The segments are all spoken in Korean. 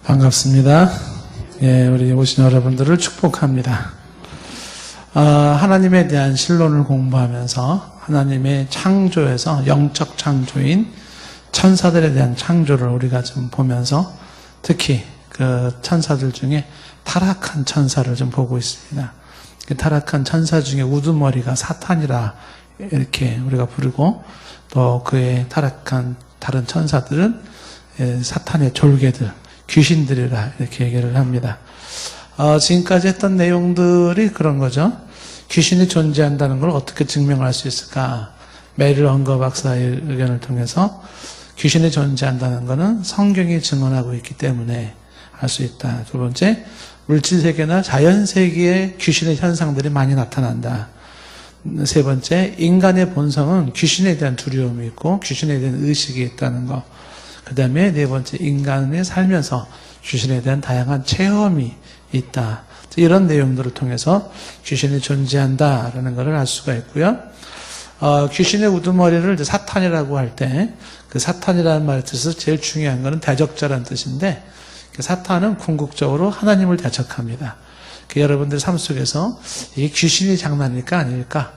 반갑습니다. 예, 우리 오신 여러분들을 축복합니다. 하나님에 대한 신론을 공부하면서 하나님의 창조에서 영적 창조인 천사들에 대한 창조를 우리가 좀 보면서 특히 그 천사들 중에 타락한 천사를 좀 보고 있습니다. 그 타락한 천사 중에 우두머리가 사탄이라 이렇게 우리가 부르고, 또 그의 타락한 다른 천사들은 사탄의 졸개들, 귀신들이라 이렇게 얘기를 합니다. 지금까지 했던 내용들이 그런 거죠. 귀신이 존재한다는 걸 어떻게 증명할 수 있을까? 메릴 헝거 박사의 의견을 통해서 귀신이 존재한다는 것은 성경이 증언하고 있기 때문에 알 수 있다. 두 번째, 물질세계나 자연세계에 귀신의 현상들이 많이 나타난다. 세 번째, 인간의 본성은 귀신에 대한 두려움이 있고 귀신에 대한 의식이 있다는 것. 그 다음에 네 번째, 인간이 살면서 귀신에 대한 다양한 체험이 있다. 이런 내용들을 통해서 귀신이 존재한다라는 것을 알 수가 있고요. 귀신의 우두머리를 사탄이라고 할 때, 그 사탄이라는 말의 뜻에서 제일 중요한 것은 대적자라는 뜻인데, 그 사탄은 궁극적으로 하나님을 대적합니다. 여러분들 삶 속에서 이게 귀신이 장난일까 아닐까?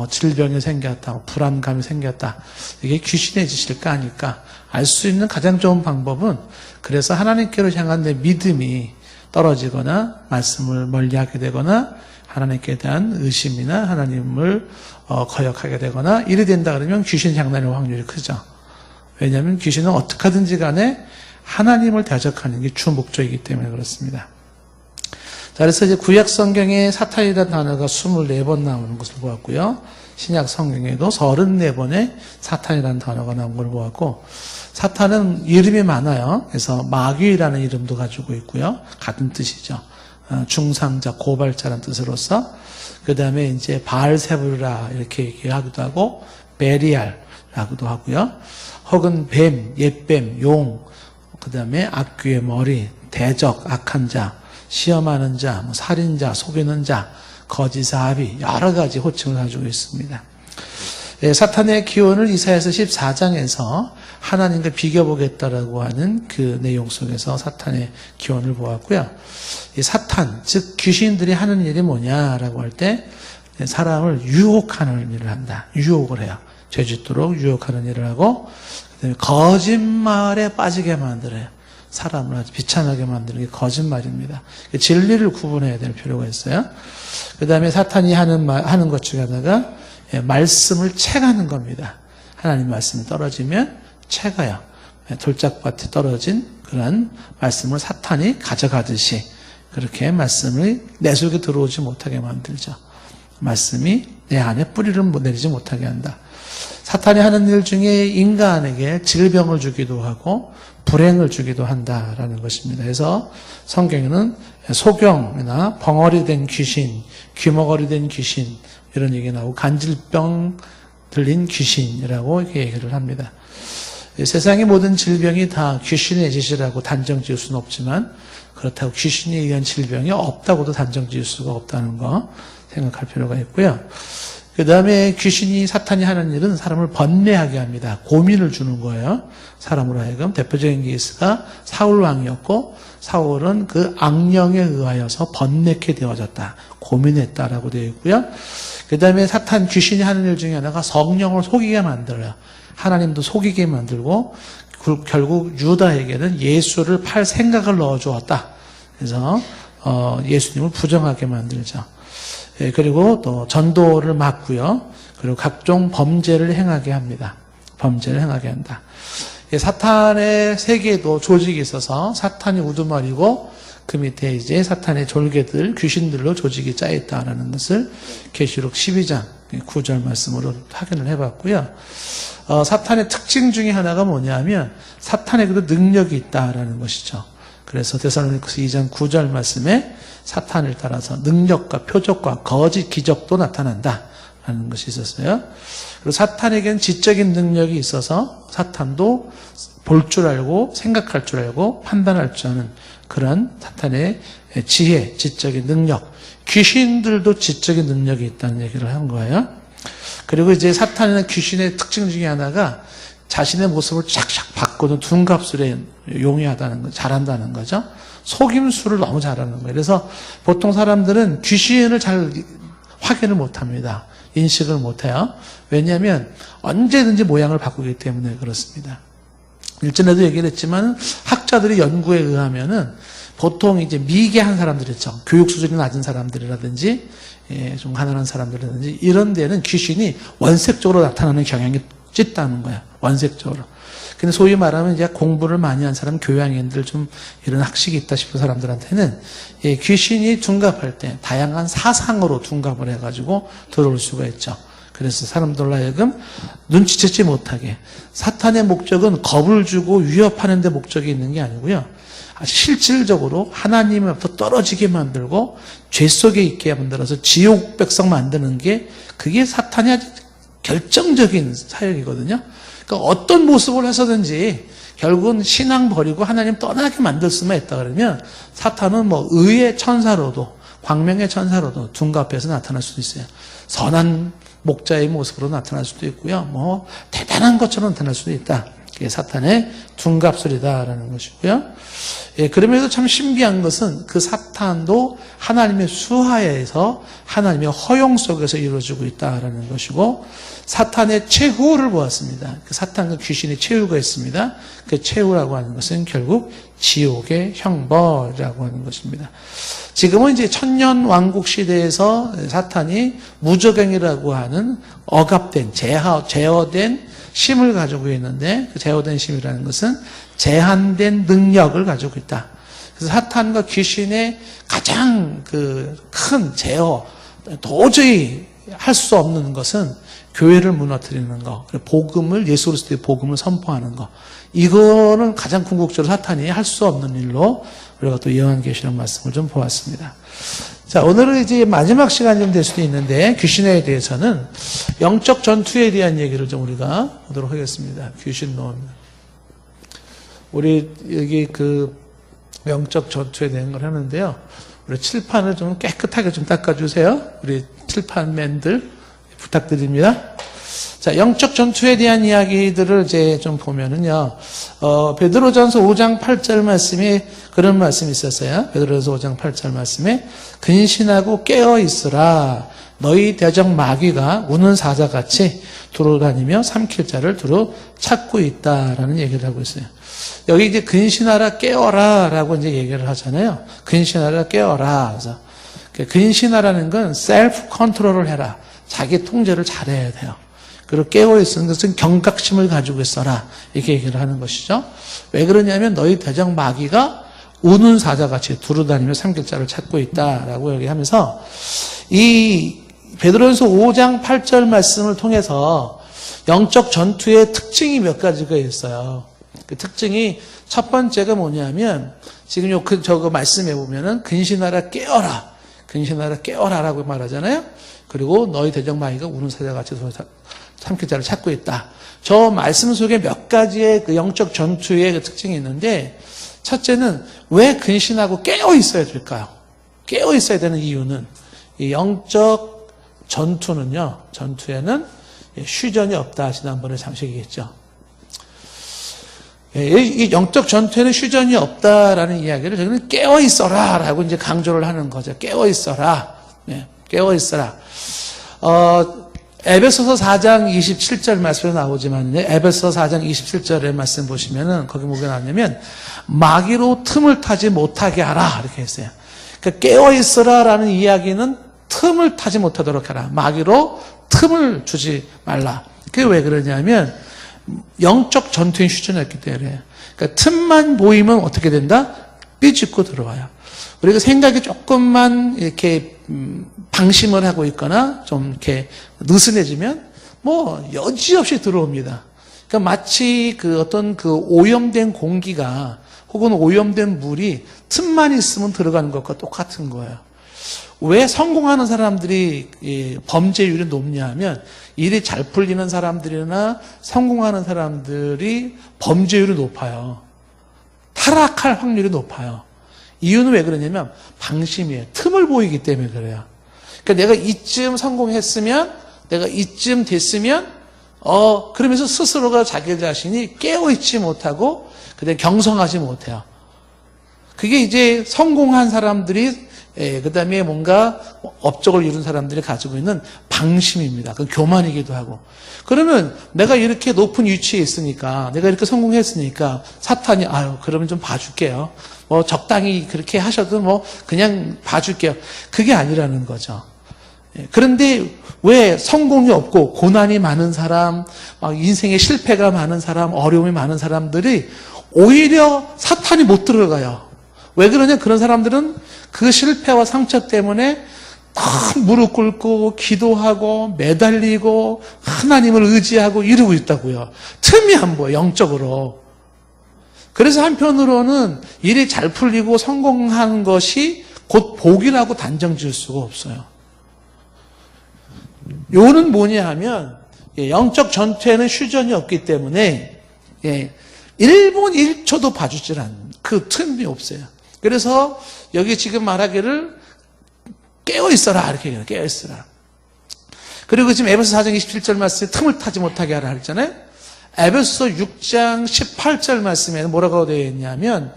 질병이 생겼다, 불안감이 생겼다. 이게 귀신의 짓일까 아닐까? 알 수 있는 가장 좋은 방법은, 그래서 하나님께로 향한 내 믿음이 떨어지거나 말씀을 멀리하게 되거나 하나님께 대한 의심이나 하나님을 거역하게 되거나 이래 된다 그러면 귀신 장난일 확률이 크죠. 왜냐하면 귀신은 어떻게 하든지 간에 하나님을 대적하는 게 주 목적이기 때문에 그렇습니다. 자, 그래서 이제 구약 성경에 사탄이라는 단어가 24번 나오는 것을 보았고요. 신약 성경에도 34번의 사탄이라는 단어가 나온 걸 보았고, 사탄은 이름이 많아요. 그래서 마귀라는 이름도 가지고 있고요. 같은 뜻이죠. 중상자, 고발자라는 뜻으로서. 그 다음에 이제 바알세불라 이렇게 얘기하기도 하고, 베리알라고도 하고요. 혹은 뱀, 옛뱀, 용, 그 다음에 악귀의 머리, 대적, 악한 자, 시험하는 자, 살인자, 속이는 자, 거짓사비, 여러 가지 호칭을 가지고 있습니다. 사탄의 기원을 이사야서 14장에서 하나님과 비교보겠다라고 하는 그 내용 속에서 사탄의 기원을 보았고요. 이 사탄, 즉 귀신들이 하는 일이 뭐냐라고 할 때 사람을 유혹하는 일을 한다. 유혹을 해요. 죄짓도록 유혹하는 일을 하고, 그다음에 거짓말에 빠지게 만들어요. 사람을 아주 비참하게 만드는 게 거짓말입니다. 진리를 구분해야 될 필요가 있어요. 그 다음에 사탄이 하는 것 중에 하나가 말씀을 채가는 겁니다. 하나님 말씀이 떨어지면 채가요. 돌짝밭에 떨어진 그런 말씀을 사탄이 가져가듯이 그렇게 말씀을 내 속에 들어오지 못하게 만들죠. 말씀이 내 안에 뿌리를 내리지 못하게 한다. 사탄이 하는 일 중에 인간에게 질병을 주기도 하고 불행을 주기도 한다라는 것입니다. 그래서 성경에는 소경이나 벙어리 된 귀신, 귀머거리 된 귀신 이런 얘기 나오고 간질병 들린 귀신이라고 이렇게 얘기를 합니다. 세상의 모든 질병이 다 귀신의 짓이라고 단정 지을 수는 없지만, 그렇다고 귀신에 의한 질병이 없다고도 단정 지을 수가 없다는 거 생각할 필요가 있고요. 그 다음에 귀신이, 사탄이 하는 일은 사람을 번뇌하게 합니다. 고민을 주는 거예요. 사람으로 하여금. 대표적인 케이스가 사울 왕이었고, 사울은 그 악령에 의하여서 번뇌케 되어졌다, 고민했다라고 되어 있고요. 그 다음에 사탄, 귀신이 하는 일 중에 하나가 성령을 속이게 만들어요. 하나님도 속이게 만들고, 결국 유다에게는 예수를 팔 생각을 넣어주었다. 그래서 예수님을 부정하게 만들죠. 그리고 또 전도를 막고요. 그리고 각종 범죄를 행하게 합니다. 범죄를 행하게 한다. 사탄의 세계에도 조직이 있어서 사탄이 우두머리고 그 밑에 이제 사탄의 졸개들, 귀신들로 조직이 짜있다라는 것을 계시록 12장 9절 말씀으로 확인을 해봤고요. 사탄의 특징 중에 하나가 뭐냐면 사탄에게도 능력이 있다라는 것이죠. 그래서 데살로니가서 2장 9절 말씀에 사탄을 따라서 능력과 표적과 거짓 기적도 나타난다라는 것이 있었어요. 그리고 사탄에게는 지적인 능력이 있어서 사탄도 볼 줄 알고 생각할 줄 알고 판단할 줄 아는 그런 사탄의 지혜, 지적인 능력, 귀신들도 지적인 능력이 있다는 얘기를 한 거예요. 그리고 이제 사탄이나 귀신의 특징 중에 하나가 자신의 모습을 착착 바꿔 받고도 둔갑술에 용이하다는 거, 잘한다는 거죠. 속임수를 너무 잘하는 거예요. 그래서 보통 사람들은 귀신을 잘 확인을 못합니다. 인식을 못해요. 왜냐하면 언제든지 모양을 바꾸기 때문에 그렇습니다. 일전에도 얘기를 했지만 학자들의 연구에 의하면은 보통 이제 미개한 사람들 있죠. 교육 수준이 낮은 사람들이라든지 좀 가난한 사람들이라든지 이런 데는 귀신이 원색적으로 나타나는 경향이 짙다는 거예요. 원색적으로. 근데 소위 말하면 이제 공부를 많이 한 사람, 교양인들 좀 이런 학식이 있다 싶은 사람들한테는 귀신이 둔갑할 때 다양한 사상으로 둔갑을 해가지고 들어올 수가 있죠. 그래서 사람들로 하여금 눈치채지 못하게. 사탄의 목적은 겁을 주고 위협하는 데 목적이 있는 게 아니고요. 실질적으로 하나님으로부터 떨어지게 만들고 죄 속에 있게 만들어서 지옥 백성 만드는 게 그게 사탄의 아주 결정적인 사역이거든요. 그러니까 어떤 모습을 해서든지 결국은 신앙 버리고 하나님 떠나게 만들 수만 있다 그러면 사탄은 뭐 의의 천사로도 광명의 천사로도 둔갑해서 나타날 수도 있어요. 선한 목자의 모습으로 나타날 수도 있고요. 뭐 대단한 것처럼 나타날 수도 있다. 그게 사탄의 둔갑술이다라는 것이고요. 그러면서 참 신기한 것은 그 사탄도 하나님의 수하에서 하나님의 허용 속에서 이루어지고 있다라는 것이고 사탄의 최후를 보았습니다. 그 사탄과 귀신의 최후가 있습니다. 그 최후라고 하는 것은 결국 지옥의 형벌이라고 하는 것입니다. 지금은 이제 천년 왕국 시대에서 사탄이 무저갱이라고 하는 억압된, 제어된 심을 가지고 있는데 그 제어된 심이라는 것은 제한된 능력을 가지고 있다. 그래서 사탄과 귀신의 가장 그 큰 제어, 도저히 할 수 없는 것은 교회를 무너뜨리는 거, 복음을, 예수 그리스도의 복음을 선포하는 거. 이거는 가장 궁극적으로 사탄이 할 수 없는 일로 우리가 또 요한계시록 말씀을 좀 보았습니다. 자, 오늘은 이제 마지막 시간이 좀 될 수도 있는데 귀신에 대해서는 영적 전투에 대한 얘기를 좀 우리가 보도록 하겠습니다. 귀신론. 우리 여기 그 영적 전투에 대한 걸 하는데요. 우리 칠판을 좀 깨끗하게 좀 닦아주세요. 우리 칠판맨들 부탁드립니다. 자, 영적 전투에 대한 이야기들을 이제 좀 보면은요, 베드로전서 5장 8절 말씀에 그런 말씀이 있었어요. 베드로전서 5장 8절 말씀에 근신하고 깨어 있으라. 너희 대적 마귀가 우는 사자같이 두루 다니며 삼킬 자를 두루 찾고 있다라는 얘기를 하고 있어요. 여기 이제 근신하라 깨어라라고 이제 얘기를 하잖아요. 근신하라 깨어라. 그래서 근신하라는 건 셀프 컨트롤을 해라. 자기 통제를 잘해야 돼요. 그리고 깨어있는 것은 경각심을 가지고 있어라. 이렇게 얘기를 하는 것이죠. 왜 그러냐면 너희 대적 마귀가 우는 사자같이 두루다니며 삼킬 자를 찾고 있다라고 얘기하면서 이 베드로전서 5장 8절 말씀을 통해서 영적 전투의 특징이 몇 가지가 있어요. 그 특징이 첫 번째가 뭐냐면 지금 저거 말씀해 보면은 근신하라 깨어라. 근신하라 깨어라라고 말하잖아요. 그리고 너희 대적 마귀가 우는 사자같이 삼킬 자를 찾고 있다. 저 말씀 속에 몇 가지의 그 영적 전투의 그 특징이 있는데 첫째는 왜 근신하고 깨어 있어야 될까요? 깨어 있어야 되는 이유는 이 영적 전투는요. 전투에는 휴전이 없다. 지난번에 잠시 얘기했죠. 이 영적 전투에는 휴전이 없다라는 이야기를 저희는 깨어 있어라라고 이제 강조를 하는 거죠. 깨어 있어라. 깨어 있어라. 에베소서 4장 27절 말씀에 나오지만 에베소서 4장 27절의 말씀 보시면은 거기 뭐가 나왔냐면 마귀로 틈을 타지 못하게 하라 이렇게 했어요. 그러니까 깨어 있어라라는 이야기는 틈을 타지 못하도록 하라. 마귀로 틈을 주지 말라. 그게 왜 그러냐면 영적 전투에 휴전했기 때문에. 그러니까 틈만 보이면 어떻게 된다? 삐집고 들어와요. 우리가 생각이 조금만 이렇게 방심을 하고 있거나 좀 이렇게 느슨해지면 뭐 여지없이 들어옵니다. 그러니까 마치 그 어떤 그 오염된 공기가 혹은 오염된 물이 틈만 있으면 들어가는 것과 똑같은 거예요. 왜 성공하는 사람들이 범죄율이 높냐 하면 일이 잘 풀리는 사람들이나 성공하는 사람들이 범죄율이 높아요. 타락할 확률이 높아요. 이유는 왜 그러냐면 방심이에요. 틈을 보이기 때문에 그래요. 그러니까 내가 이쯤 성공했으면, 내가 이쯤 됐으면 그러면서 스스로가 자기 자신이 깨어있지 못하고 그냥 경성하지 못해요. 그게 이제 성공한 사람들이 그 다음에 뭔가 업적을 이룬 사람들이 가지고 있는 방심입니다. 그 교만이기도 하고. 그러면 내가 이렇게 높은 위치에 있으니까, 내가 이렇게 성공했으니까 사탄이 그러면 좀 봐줄게요. 뭐 적당히 그렇게 하셔도 뭐 그냥 봐줄게요. 그게 아니라는 거죠. 그런데 왜 성공이 없고 고난이 많은 사람, 막 인생에 실패가 많은 사람, 어려움이 많은 사람들이 오히려 사탄이 못 들어가요. 왜 그러냐? 그런 사람들은 그 실패와 상처 때문에 무릎 꿇고 기도하고 매달리고 하나님을 의지하고 이러고 있다고요. 틈이 안 보여, 영적으로. 그래서 한편으로는 일이 잘 풀리고 성공한 것이 곧 복이라고 단정 지을 수가 없어요. 요는 뭐냐 하면 영적 전투에는 휴전이 없기 때문에 1분 1초도 봐주질 않는 그 틈이 없어요. 그래서 여기 지금 말하기를 깨어있어라 이렇게 얘기해요. 깨어있어라. 그리고 지금 에베소 4장 27절 말씀에 틈을 타지 못하게 하라 했잖아요. 에베소 6장 18절 말씀에는 뭐라고 되어 있냐면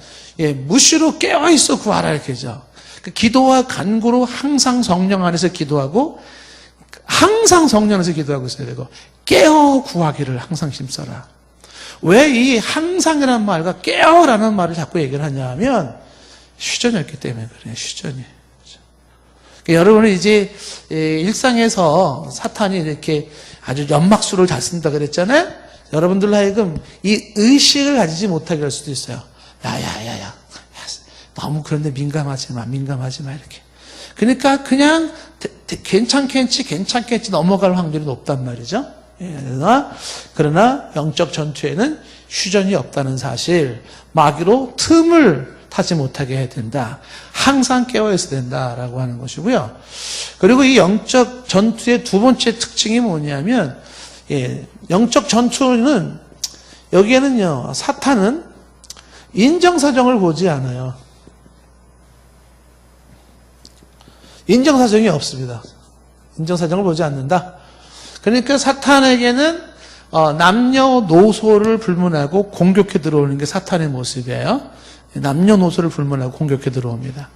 무시로 깨어있어 구하라 이렇게 하죠. 그 기도와 간구로 항상 성령 안에서 기도하고 항상 성령 안에서 기도하고 있어야 되고 깨어 구하기를 항상 힘써라. 왜 이 항상이라는 말과 깨어라는 말을 자꾸 얘기를 하냐 하면 휴전이 없기 때문에 그래요. 휴전이. 그러니까 여러분은 이제 일상에서 사탄이 이렇게 아주 연막수를 잘 쓴다 그랬잖아요. 여러분들 하여금 이 의식을 가지지 못하게 할 수도 있어요. 야야야야 너무 그런데 민감하지 마 이렇게. 그러니까 그냥 괜찮겠지 넘어갈 확률이 높단 말이죠. 그러나 영적 전투에는 휴전이 없다는 사실, 마귀로 틈을 타지 못하게 해야 된다. 항상 깨어있어야 된다라고 하는 것이고요. 그리고 이 영적 전투의 두 번째 특징이 뭐냐면, 영적 전투는 여기에는요, 사탄은 인정사정을 보지 않아요. 인정사정이 없습니다. 인정사정을 보지 않는다. 그러니까 사탄에게는 남녀노소를 불문하고 공격해 들어오는 게 사탄의 모습이에요. 남녀노소를 불문하고 공격해 들어옵니다.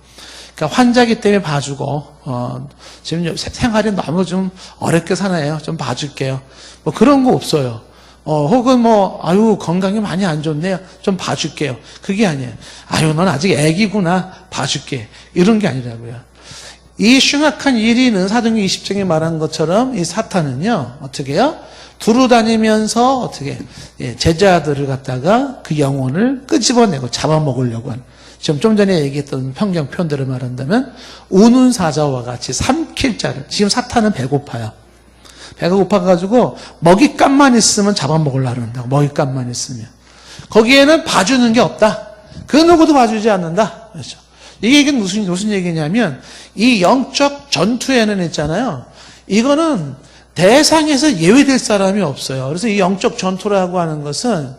그러니까 환자기 때문에 봐주고 지금 생활이 너무 좀 어렵게 사나요? 좀 봐줄게요. 뭐 그런 거 없어요. 혹은 건강이 많이 안 좋네요. 좀 봐줄게요. 그게 아니에요. 넌 아직 애기구나. 봐줄게. 이런 게 아니라고요. 이 흉악한 1위는 사도행전 20장에 말한 것처럼 이 사탄은요, 어떻게 해요? 두루 다니면서 어떻게, 제자들을 갖다가 그 영혼을 끄집어내고 잡아먹으려고 하는. 지금 좀 전에 얘기했던 평경 표현대로 말한다면, 우는 사자와 같이 삼킬 자를. 지금 사탄은 배고파요. 배가 고파가지고 먹잇감만 있으면 잡아먹으려고 한다고. 먹잇감만 있으면. 거기에는 봐주는 게 없다. 그 누구도 봐주지 않는다. 그렇죠. 이게 무슨 얘기냐면, 이 영적 전투에는 있잖아요. 이거는 대상에서 예외될 사람이 없어요. 그래서 이 영적 전투라고 하는 것은,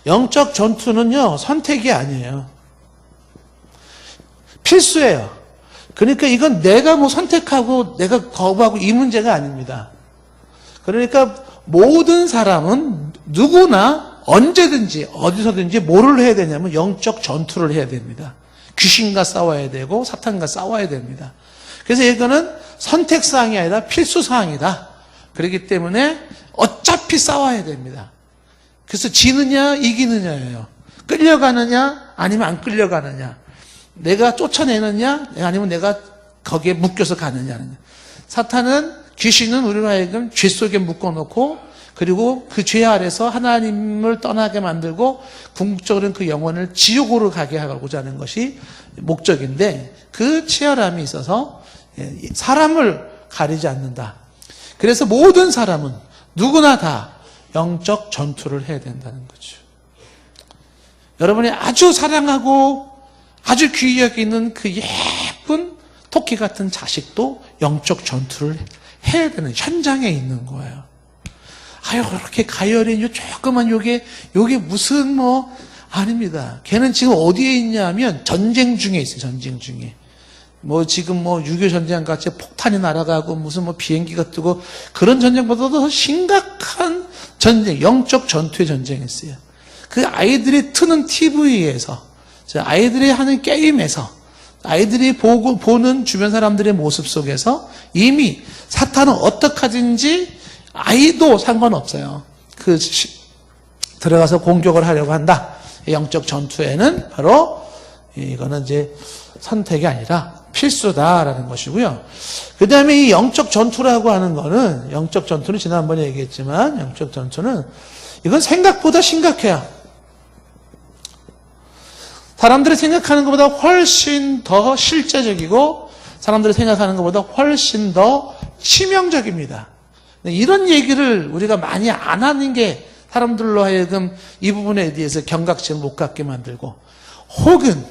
영적 전투는요, 선택이 아니에요. 필수예요. 그러니까 이건 내가 선택하고 내가 거부하고 이 문제가 아닙니다. 그러니까 모든 사람은 누구나 언제든지 어디서든지 뭐를 해야 되냐면 영적 전투를 해야 됩니다. 귀신과 싸워야 되고 사탄과 싸워야 됩니다. 그래서 이거는 선택사항이 아니라 필수사항이다. 그렇기 때문에 어차피 싸워야 됩니다. 그래서 지느냐 이기느냐예요. 끌려가느냐 아니면 안 끌려가느냐. 내가 쫓아내느냐 아니면 내가 거기에 묶여서 가느냐. 사탄은 귀신은 우리로 하여금 죄 속에 묶어놓고 그리고 그 죄 아래서 하나님을 떠나게 만들고 궁극적으로는 그 영혼을 지옥으로 가게 하고자 하는 것이 목적인데 그 치열함이 있어서 사람을 가리지 않는다. 그래서 모든 사람은 누구나 다 영적 전투를 해야 된다는 거죠. 여러분이 아주 사랑하고 아주 귀히 여기는 그 예쁜 토끼 같은 자식도 영적 전투를 해야 되는 현장에 있는 거예요. 그렇게 가열인 요 조그만 요게 무슨 아닙니다. 걔는 지금 어디에 있냐 하면 전쟁 중에 있어요. 전쟁 중에. 뭐 지금 뭐 6.25 전쟁 같이 폭탄이 날아가고 무슨 뭐 비행기가 뜨고 그런 전쟁보다도 더 심각한 전쟁, 영적 전투의 전쟁이 있어요. 그 아이들이 트는 TV에서, 아이들이 하는 게임에서, 아이들이 보는 주변 사람들의 모습 속에서 이미 사탄은 어떻게 하든지 아이도 상관없어요. 들어가서 공격을 하려고 한다. 영적 전투에는 바로 이거는 이제 선택이 아니라 필수다라는 것이고요. 그 다음에 이 영적 전투라고 하는 거는, 영적 전투는 지난번에 얘기했지만, 영적 전투는 이건 생각보다 심각해요. 사람들이 생각하는 것보다 훨씬 더 실제적이고, 사람들이 생각하는 것보다 훨씬 더 치명적입니다. 이런 얘기를 우리가 많이 안 하는 게 사람들로 하여금 이 부분에 대해서 경각심을 못 갖게 만들고, 혹은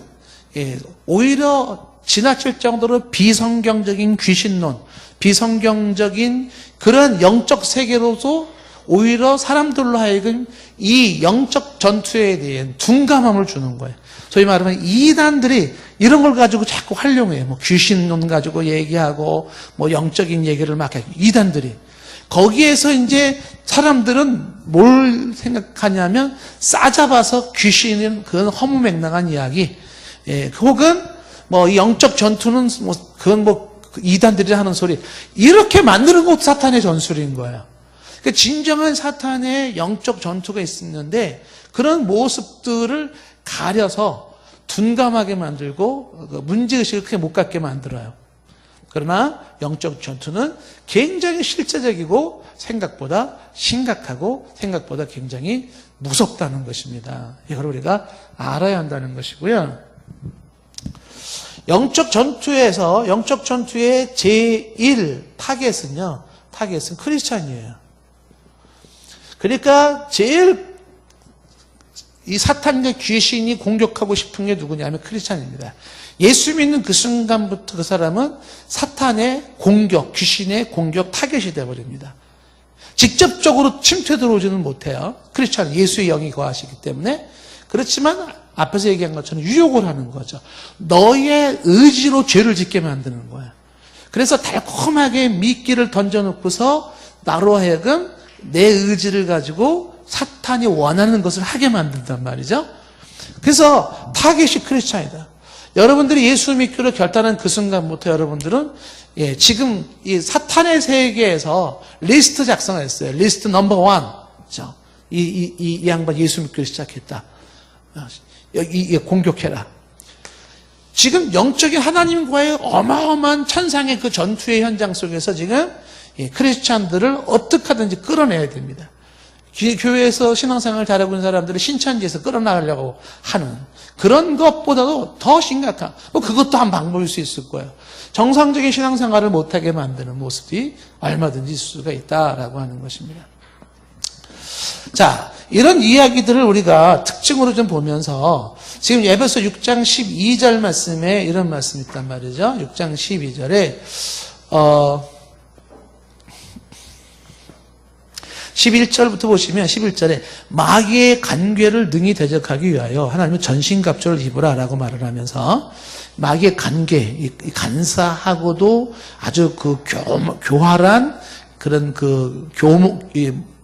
오히려 지나칠 정도로 비성경적인 귀신론, 비성경적인 그런 영적 세계로도 오히려 사람들로 하여금 이 영적 전투에 대한 둔감함을 주는 거예요. 소위 말하면 이단들이 이런 걸 가지고 자꾸 활용해요. 뭐 귀신론 가지고 얘기하고 뭐 영적인 얘기를 막 해요. 이단들이. 거기에서 이제 사람들은 뭘 생각하냐면 싸잡아서 귀신은 그건 허무맹랑한 이야기, 혹은 뭐 영적 전투는 뭐 그건 뭐 이단들이 하는 소리, 이렇게 만드는 것도 사탄의 전술인 거예요. 그러니까 진정한 사탄의 영적 전투가 있었는데 그런 모습들을 가려서 둔감하게 만들고 문제의식을 크게 못 갖게 만들어요. 그러나 영적 전투는 굉장히 실제적이고 생각보다 심각하고 생각보다 굉장히 무섭다는 것입니다. 이걸 우리가 알아야 한다는 것이고요. 영적 전투의 제1 타겟은 크리스찬이에요. 그러니까 제일 이 사탄과 귀신이 공격하고 싶은 게 누구냐면 크리스찬입니다. 예수 믿는 그 순간부터 그 사람은 사탄의 공격, 귀신의 공격 타겟이 되어버립니다. 직접적으로 침투해 들어오지는 못해요. 크리스찬은 예수의 영이 거하시기 때문에. 그렇지만 앞에서 얘기한 것처럼 유혹을 하는 거죠. 너의 의지로 죄를 짓게 만드는 거예요. 그래서 달콤하게 미끼를 던져놓고서 나로 하여금 내 의지를 가지고 사탄이 원하는 것을 하게 만든단 말이죠. 그래서 타겟이 크리스찬이다. 여러분들이 예수 믿기로 결단한 그 순간부터 여러분들은 지금 이 사탄의 세계에서 리스트 작성했어요. 리스트 넘버 1. 이 양반 예수 믿기로 시작했다. 공격해라. 지금 영적인 하나님과의 어마어마한 천상의 그 전투의 현장 속에서 지금 크리스찬들을 어떻게 하든지 끌어내야 됩니다. 교회에서 신앙생활을 잘하고 있는 사람들을 신천지에서 끌어나가려고 하는 그런 것보다도 더 심각한, 그것도 한 방법일 수 있을 거예요. 정상적인 신앙생활을 못하게 만드는 모습이 얼마든지 있을 수가 있다라고 하는 것입니다. 자, 이런 이야기들을 우리가 특징으로 좀 보면서 지금 에베소 6장 12절 말씀에 이런 말씀이 있단 말이죠. 6장 12절에 11절부터 보시면 11절에 마귀의 간궤를 능히 대적하기 위하여 하나님은 전신갑주를 입으라 라고 말을 하면서 마귀의 간궤, 간사하고도 아주 그 교활한 그런 그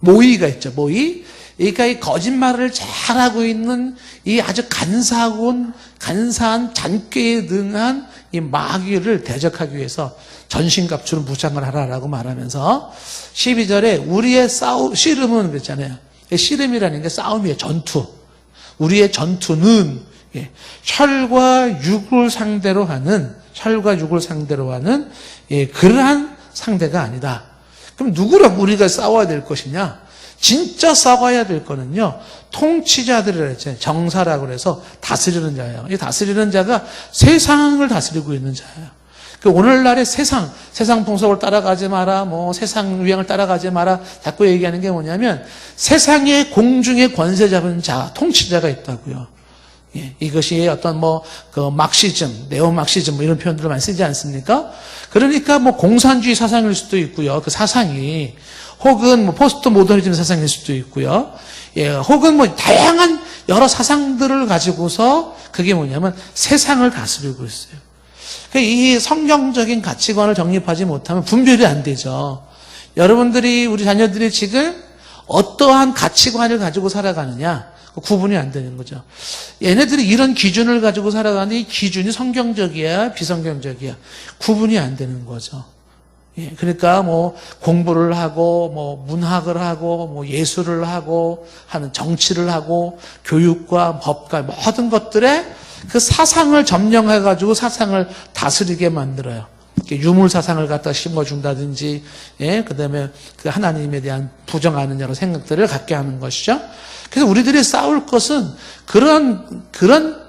모의가 있죠. 모의. 그러니까 이 거짓말을 잘하고 있는 이 아주 간사한 잔꾀에 능한 이 마귀를 대적하기 위해서 전신갑주를 무장을 하라라고 말하면서 12절에 우리의 씨름은 그랬잖아요. 씨름이라는 게 싸움이에요. 전투. 우리의 전투는 혈과 육을 상대로 하는 그러한 상대가 아니다. 그럼 누구랑 우리가 싸워야 될 것이냐? 진짜 싸워야 될 거는요, 통치자들이라 했잖아요. 정사라고 그래서 다스리는 자예요. 이 다스리는 자가 세상을 다스리고 있는 자예요. 그 오늘날의 세상 풍속을 따라가지 마라, 뭐 세상 유행을 따라가지 마라, 자꾸 얘기하는 게 뭐냐면 세상의 공중의 권세 잡은 자, 통치자가 있다고요. 이것이 어떤 그 막시즘, 네오막시즘 뭐 이런 표현들을 많이 쓰지 않습니까? 그러니까 뭐 공산주의 사상일 수도 있고요. 그 사상이 혹은 뭐 포스트 모더니즘 사상일 수도 있고요. 혹은 뭐 다양한 여러 사상들을 가지고서 그게 뭐냐면 세상을 다스리고 있어요. 그러니까 이 성경적인 가치관을 정립하지 못하면 분별이 안 되죠. 여러분들이, 우리 자녀들이 지금 어떠한 가치관을 가지고 살아가느냐, 구분이 안 되는 거죠. 얘네들이 이런 기준을 가지고 살아가는데 이 기준이 성경적이야, 비성경적이야. 구분이 안 되는 거죠. 예, 그러니까 뭐 공부를 하고, 뭐 문학을 하고, 뭐 예술을 하고, 하는 정치를 하고, 교육과 법과 모든 것들에 그 사상을 점령해가지고 사상을 다스리게 만들어요. 유물 사상을 갖다 심어준다든지, 예, 그 다음에 그 하나님에 대한 부정하는 여러 생각들을 갖게 하는 것이죠. 그래서 우리들이 싸울 것은 그런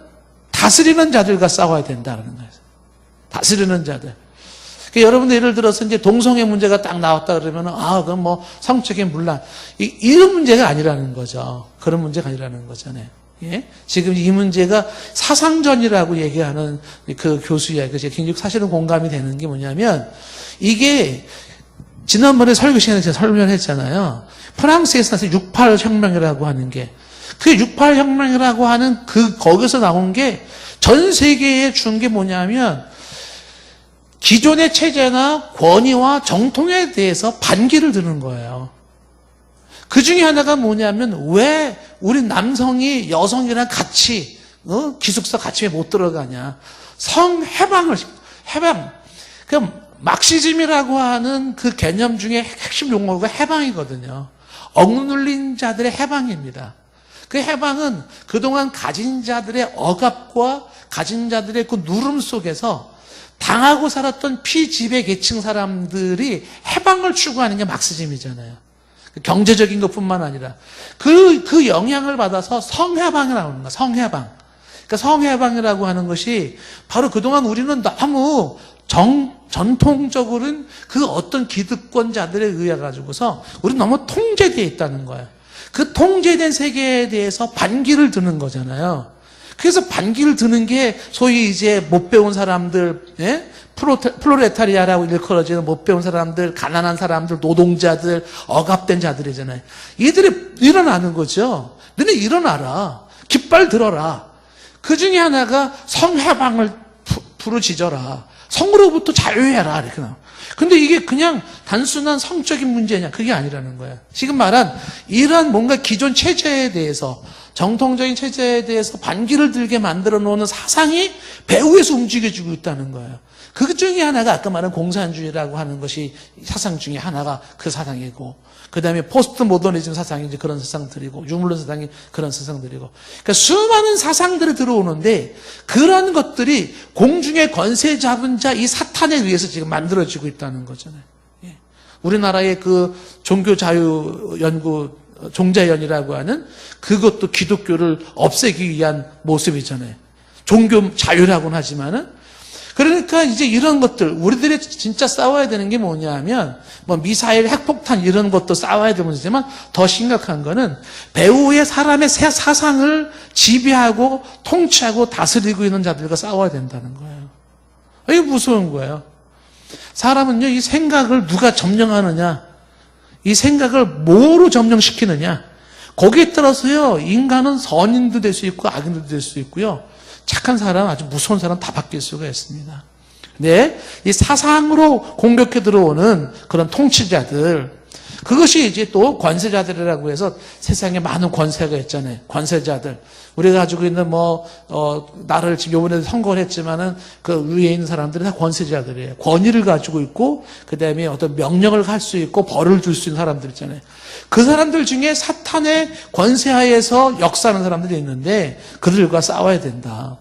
다스리는 자들과 싸워야 된다는 거예요. 다스리는 자들. 그러니까 여러분들 예를 들어서 이제 동성애 문제가 딱 나왔다 그러면은, 그건 뭐 성적인 문란. 이런 문제가 아니라는 거죠. 그런 문제가 아니라는 거잖아요. 예? 지금 이 문제가 사상전이라고 얘기하는 그 교수야. 그래서 굉장히 사실은 공감이 되는 게 뭐냐면, 이게 지난번에 설교 시간에 제가 설명했잖아요. 프랑스에서 나서 68 혁명이라고 하는 게, 그 68 혁명이라고 하는 거기서 나온 게 전 세계에 준 게 뭐냐면, 기존의 체제나 권위와 정통에 대해서 반기를 드는 거예요. 그 중에 하나가 뭐냐면, 왜 우리 남성이 여성이랑 같이, 기숙사 같이 왜 못 들어가냐. 해방. 그 막시즘이라고 하는 그 개념 중에 핵심 용어가 해방이거든요. 억눌린 자들의 해방입니다. 그 해방은 그동안 가진 자들의 억압과 가진 자들의 그 누름 속에서 당하고 살았던 피지배 계층 사람들이 해방을 추구하는 게 막시즘이잖아요. 경제적인 것뿐만 아니라 그 영향을 받아서 성해방이 나오는 거야. 성해방. 그러니까 성해방이라고 하는 것이 바로 그동안 우리는 너무 전통적으로는 그 어떤 기득권자들에 의해 가지고서 우리는 너무 통제되어 있다는 거예요. 그 통제된 세계에 대해서 반기를 드는 거잖아요. 그래서 반기를 드는 게 소위 이제 못 배운 사람들, 예? 플로레타리아라고 일컬어지는 못 배운 사람들, 가난한 사람들, 노동자들, 억압된 자들이잖아요. 이들이 일어나는 거죠. 너네 일어나라. 깃발 들어라. 그 중에 하나가 성해방을 부르짖어라. 성으로부터 자유해라. 이렇게 나와. 근데 이게 그냥 단순한 성적인 문제냐? 그게 아니라는 거예요. 지금 말한 이러한 뭔가 기존 체제에 대해서, 정통적인 체제에 대해서 반기를 들게 만들어 놓는 사상이 배후에서 움직여지고 있다는 거예요. 그 중에 하나가 아까 말한 공산주의라고 하는 것이 사상 중에 하나가 그 사상이고, 그 다음에 포스트 모더니즘 사상이 이제 그런 사상들이고, 유물론 사상이 그런 사상들이고, 그러니까 수많은 사상들이 들어오는데 그런 것들이 공중의 권세 잡은 자 이 사탄에 의해서 지금 만들어지고 있다는 거잖아요. 예. 우리나라의 그 종교자유연구 종자연이라고 하는 그것도 기독교를 없애기 위한 모습이잖아요. 종교 자유라고는 하지만은, 그러니까 이제 이런 것들, 우리들이 진짜 싸워야 되는 게 뭐냐면, 뭐 미사일, 핵폭탄 이런 것도 싸워야 되는 문제지만 더 심각한 거는 배후의 사람의 새 사상을 지배하고 통치하고 다스리고 있는 자들과 싸워야 된다는 거예요. 이게 무서운 거예요. 사람은요, 이 생각을 누가 점령하느냐, 이 생각을 뭐로 점령시키느냐, 거기에 따라서요, 인간은 선인도 될 수 있고 악인도 될 수 있고요, 착한 사람, 아주 무서운 사람 다 바뀔 수가 있습니다. 네, 이 사상으로 공격해 들어오는 그런 통치자들, 그것이 이제 또 권세자들이라고 해서 세상에 많은 권세가 있잖아요. 권세자들. 우리가 가지고 있는 나를 지금 이번에 선거를 했지만은 그 위에 있는 사람들이 다 권세자들이에요. 권위를 가지고 있고, 그 다음에 어떤 명령을 할 수 있고, 벌을 줄 수 있는 사람들 있잖아요. 그 사람들 중에 사탄의 권세하에서 역사하는 사람들이 있는데, 그들과 싸워야 된다.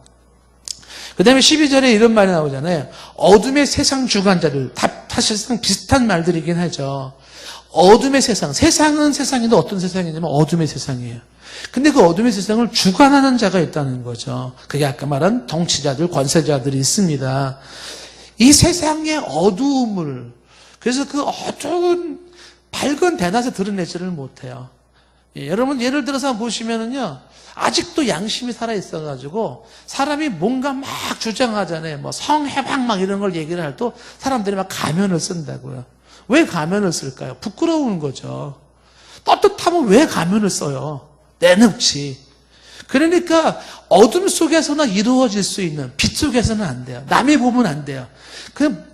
그 다음에 12절에 이런 말이 나오잖아요. 어둠의 세상 주관자들. 다 사실상 비슷한 말들이긴 하죠. 어둠의 세상. 세상은 세상인데 어떤 세상이냐면 어둠의 세상이에요. 근데 그 어둠의 세상을 주관하는 자가 있다는 거죠. 그게 아까 말한 통치자들, 권세자들이 있습니다. 이 세상의 어두움을, 그래서 그 어두운 밝은 대낮에 드러내지를 못해요. 예, 여러분 예를 들어서 보시면은요, 아직도 양심이 살아있어가지고 사람이 뭔가 막 주장하잖아요. 뭐 성해방 막 이런 걸 얘기를 할 때 사람들이 막 가면을 쓴다고요. 왜 가면을 쓸까요? 부끄러운 거죠. 떳떳하면 왜 가면을 써요? 내놓지. 그러니까 어둠 속에서는 이루어질 수 있는, 빛 속에서는 안 돼요. 남이 보면 안 돼요. 그